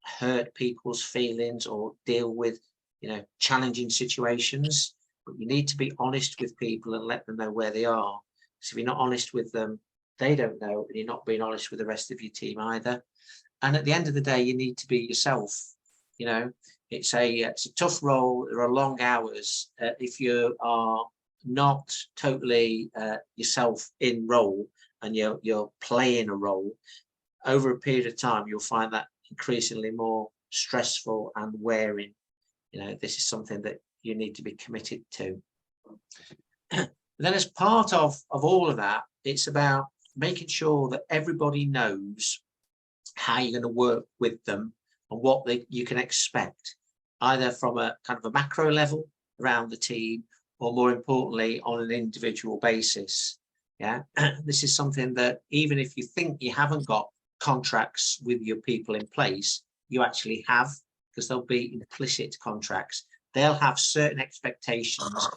hurt people's feelings or deal with, you know, challenging situations. But you need to be honest with people and let them know where they are. So if you're not honest with them, they don't know, and you're not being honest with the rest of your team either. And at the end of the day, you need to be yourself. You know, it's a tough role. There are long hours. If you are not totally yourself in role, and you're playing a role, over a period of time, you'll find that increasingly more stressful and wearing. You know, this is something that you need to be committed to. Then as part of all of that, it's about making sure that everybody knows how you're going to work with them and what you can expect, either from a kind of a macro level around the team, or more importantly, on an individual basis. Yeah, this is something that even if you think you haven't got contracts with your people in place, you actually have, because they'll be implicit contracts. They'll have certain expectations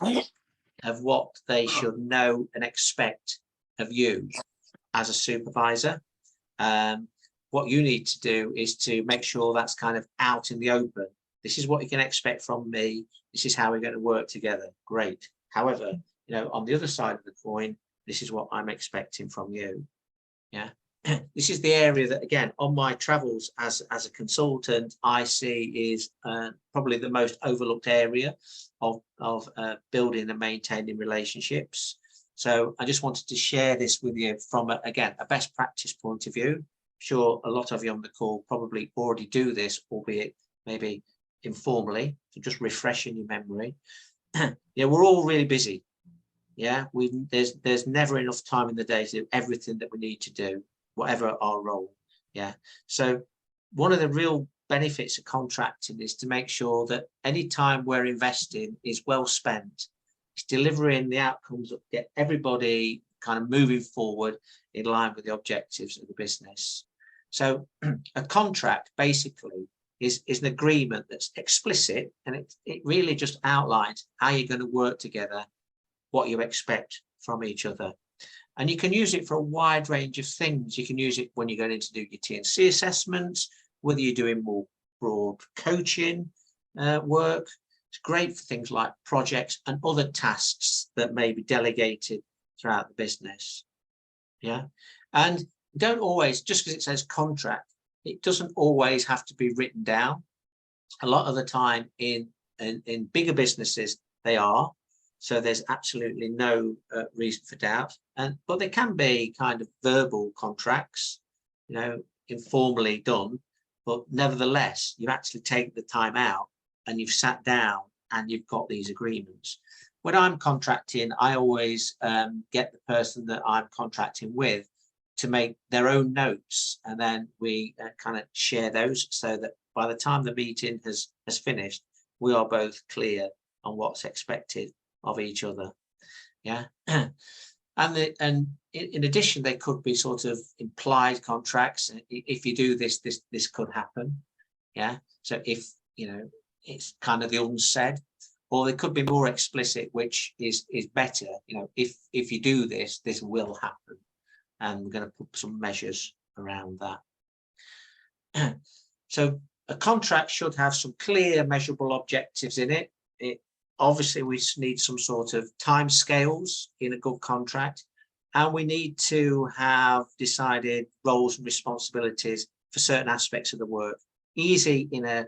of what they should know and expect of you as a supervisor. What you need to do is to make sure that's kind of out in the open. This is what you can expect from me. This is how we're going to work together. Great. However, you know, on the other side of the coin, this is what I'm expecting from you. Yeah. This is the area that, again, on my travels as a consultant, I see is probably the most overlooked area of building and maintaining relationships. So I just wanted to share this with you from, again, a best practice point of view. Sure, a lot of you on the call probably already do this, albeit maybe informally, so just refreshing your memory. Yeah, we're all really busy. Yeah, there's never enough time in the day to do everything that we need to do, whatever our role. Yeah, so one of the real benefits of contracting is to make sure that any time we're investing is well spent. It's delivering the outcomes that get everybody kind of moving forward in line with the objectives of the business. So a contract basically is an agreement that's explicit, and it really just outlines how you're going to work together, what you expect from each other. And you can use it for a wide range of things. You can use it when you're going to do your T&C assessments, whether you're doing more broad coaching work. It's great for things like projects and other tasks that may be delegated throughout the business. Yeah, and don't always, just because it says contract, it doesn't always have to be written down. A lot of the time in bigger businesses, they are. So there's absolutely no reason for doubt. But there can be kind of verbal contracts, you know, informally done. But nevertheless, you've actually taken the time out and you've sat down and you've got these agreements. when I'm contracting, I always get the person that I'm contracting with to make their own notes, and then we kind of share those so that by the time the meeting has finished, we are both clear on what's expected of each other. Yeah. And in addition, there could be sort of implied contracts. If you do this, this could happen. Yeah. So if, you know, it's kind of the unsaid, or they could be more explicit, which is better. You know, if you do this, this will happen, and we're going to put some measures around that. So a contract should have some clear, measurable objectives in it. Obviously, we need some sort of time scales in a good contract, and we need to have decided roles and responsibilities for certain aspects of the work. Easy in a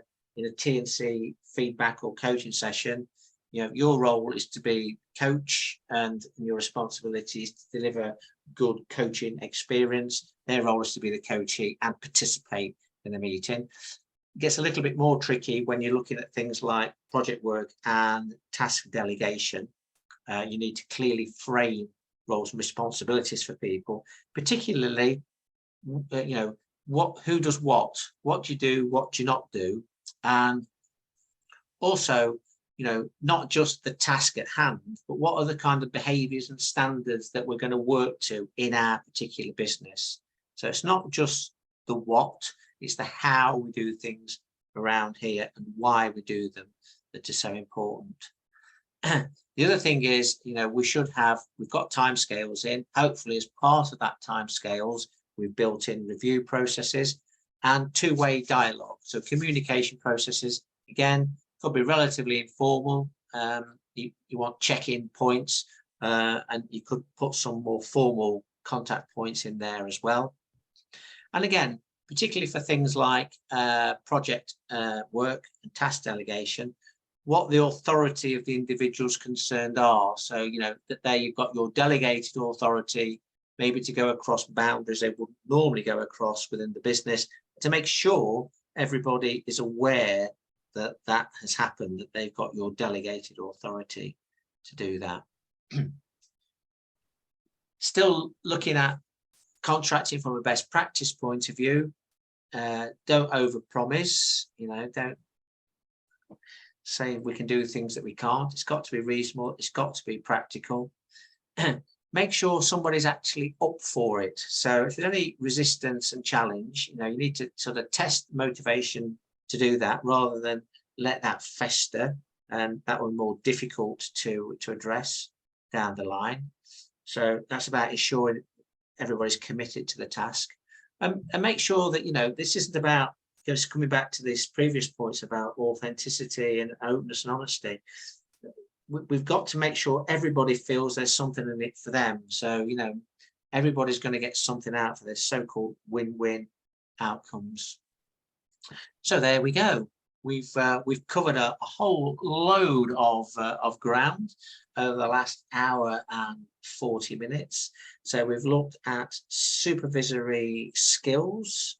T&C feedback or coaching session, you know, your role is to be coach, and your responsibility is to deliver good coaching experience. Their role is to be the coachee and participate in the meeting. It gets a little bit more tricky when you're looking at things like project work and task delegation. You need to clearly frame roles and responsibilities for people, particularly, you know, who does what do you do, what do you not do, and also, you know, not just the task at hand, but what are the kind of behaviors and standards that we're going to work to in our particular business. So it's not just the what, it's the how we do things around here and why we do them that are so important. The other thing is, you know, we've got timescales in. Hopefully, as part of that timescales, we've built in review processes and two-way dialogue. So communication processes, again, could be relatively informal. You want check-in points, and you could put some more formal contact points in there as well. And again, particularly for things like project work and task delegation, what the authority of the individuals concerned are. So, you know, that there you've got your delegated authority, maybe to go across boundaries they wouldn't normally go across within the business, to make sure everybody is aware that that has happened, that they've got your delegated authority to do that. Still looking at contracting from a best practice point of view, don't overpromise, you know, don't say we can do things that we can't. It's got to be reasonable, it's got to be practical. Make sure somebody's actually up for it. So if there's any resistance and challenge, you know, you need to sort of test motivation to do that rather than let that fester, and that will be more difficult to address down the line. So that's about ensuring everybody's committed to the task, and make sure that, you know, this isn't about, just coming back to this previous points about authenticity and openness and honesty. We've got to make sure everybody feels there's something in it for them. So, you know, everybody's going to get something out for this so-called win-win outcomes. So there we go. We've covered a whole load of ground over the last hour and 40 minutes. So we've looked at supervisory skills.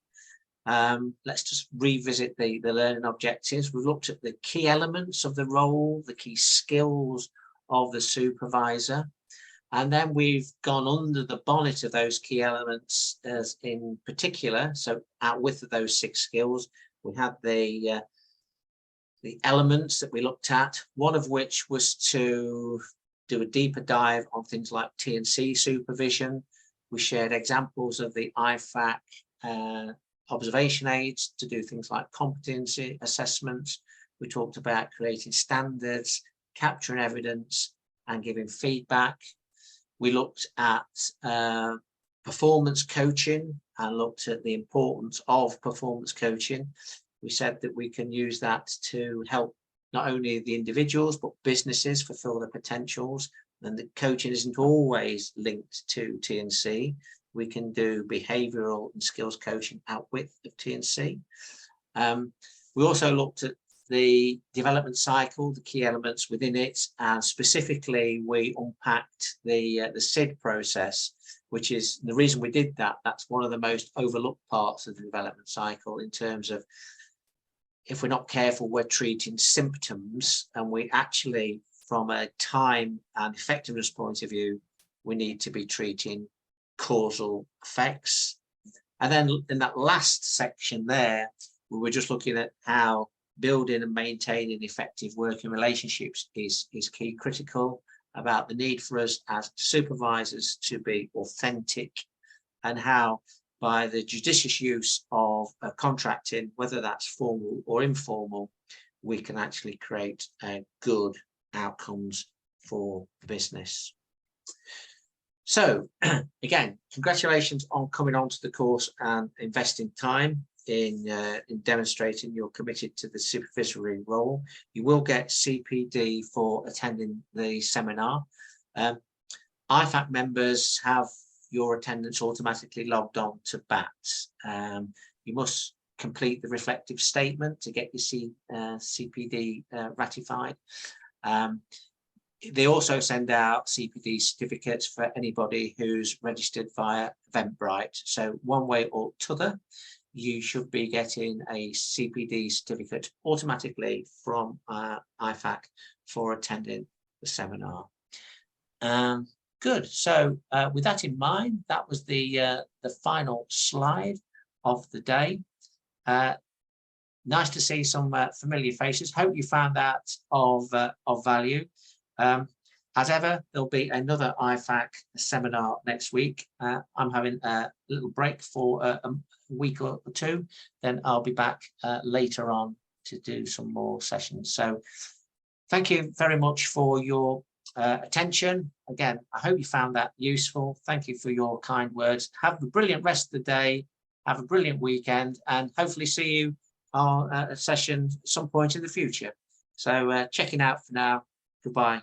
Let's just revisit the learning objectives. We've looked at the key elements of the role, the key skills of the supervisor, and then we've gone under the bonnet of those key elements as in particular. So out with those 6 skills, we had the elements that we looked at, one of which was to do a deeper dive on things like T&C supervision. We shared examples of the IFAC observation aids to do things like competency assessments. We talked about creating standards, capturing evidence, and giving feedback. We looked at performance coaching and looked at the importance of performance coaching. We said that we can use that to help not only the individuals, but businesses fulfill their potentials, and that coaching isn't always linked to T&C. We can do behavioural and skills coaching out with T&C. We also looked at the development cycle, the key elements within it, and specifically we unpacked the SID process, which is the reason we did that. That's one of the most overlooked parts of the development cycle, in terms of, if we're not careful, we're treating symptoms, and we actually from a time and effectiveness point of view, we need to be treating causal effects. And then in that last section there, we were just looking at how building and maintaining effective working relationships is key critical, about the need for us as supervisors to be authentic, and how by the judicious use of contracting, whether that's formal or informal, we can actually create good outcomes for the business. So again, congratulations on coming onto the course and investing time in demonstrating you're committed to the supervisory role. You will get CPD for attending the seminar. IFAC members have your attendance automatically logged on to BATS. You must complete the reflective statement to get your CPD ratified. They also send out CPD certificates for anybody who's registered via Eventbrite. So one way or t'other, you should be getting a CPD certificate automatically from IFAC for attending the seminar. Good. So with that in mind, that was the final slide of the day. Nice to see some familiar faces. Hope you found that of value. As ever, there'll be another IFAC seminar next week. I'm having a little break for a week or two, then I'll be back later on to do some more sessions. So thank you very much for your attention. Again, I hope you found that useful. Thank you for your kind words. Have a brilliant rest of the day. Have a brilliant weekend, and hopefully see you on a session at some point in the future. So checking out for now. Goodbye.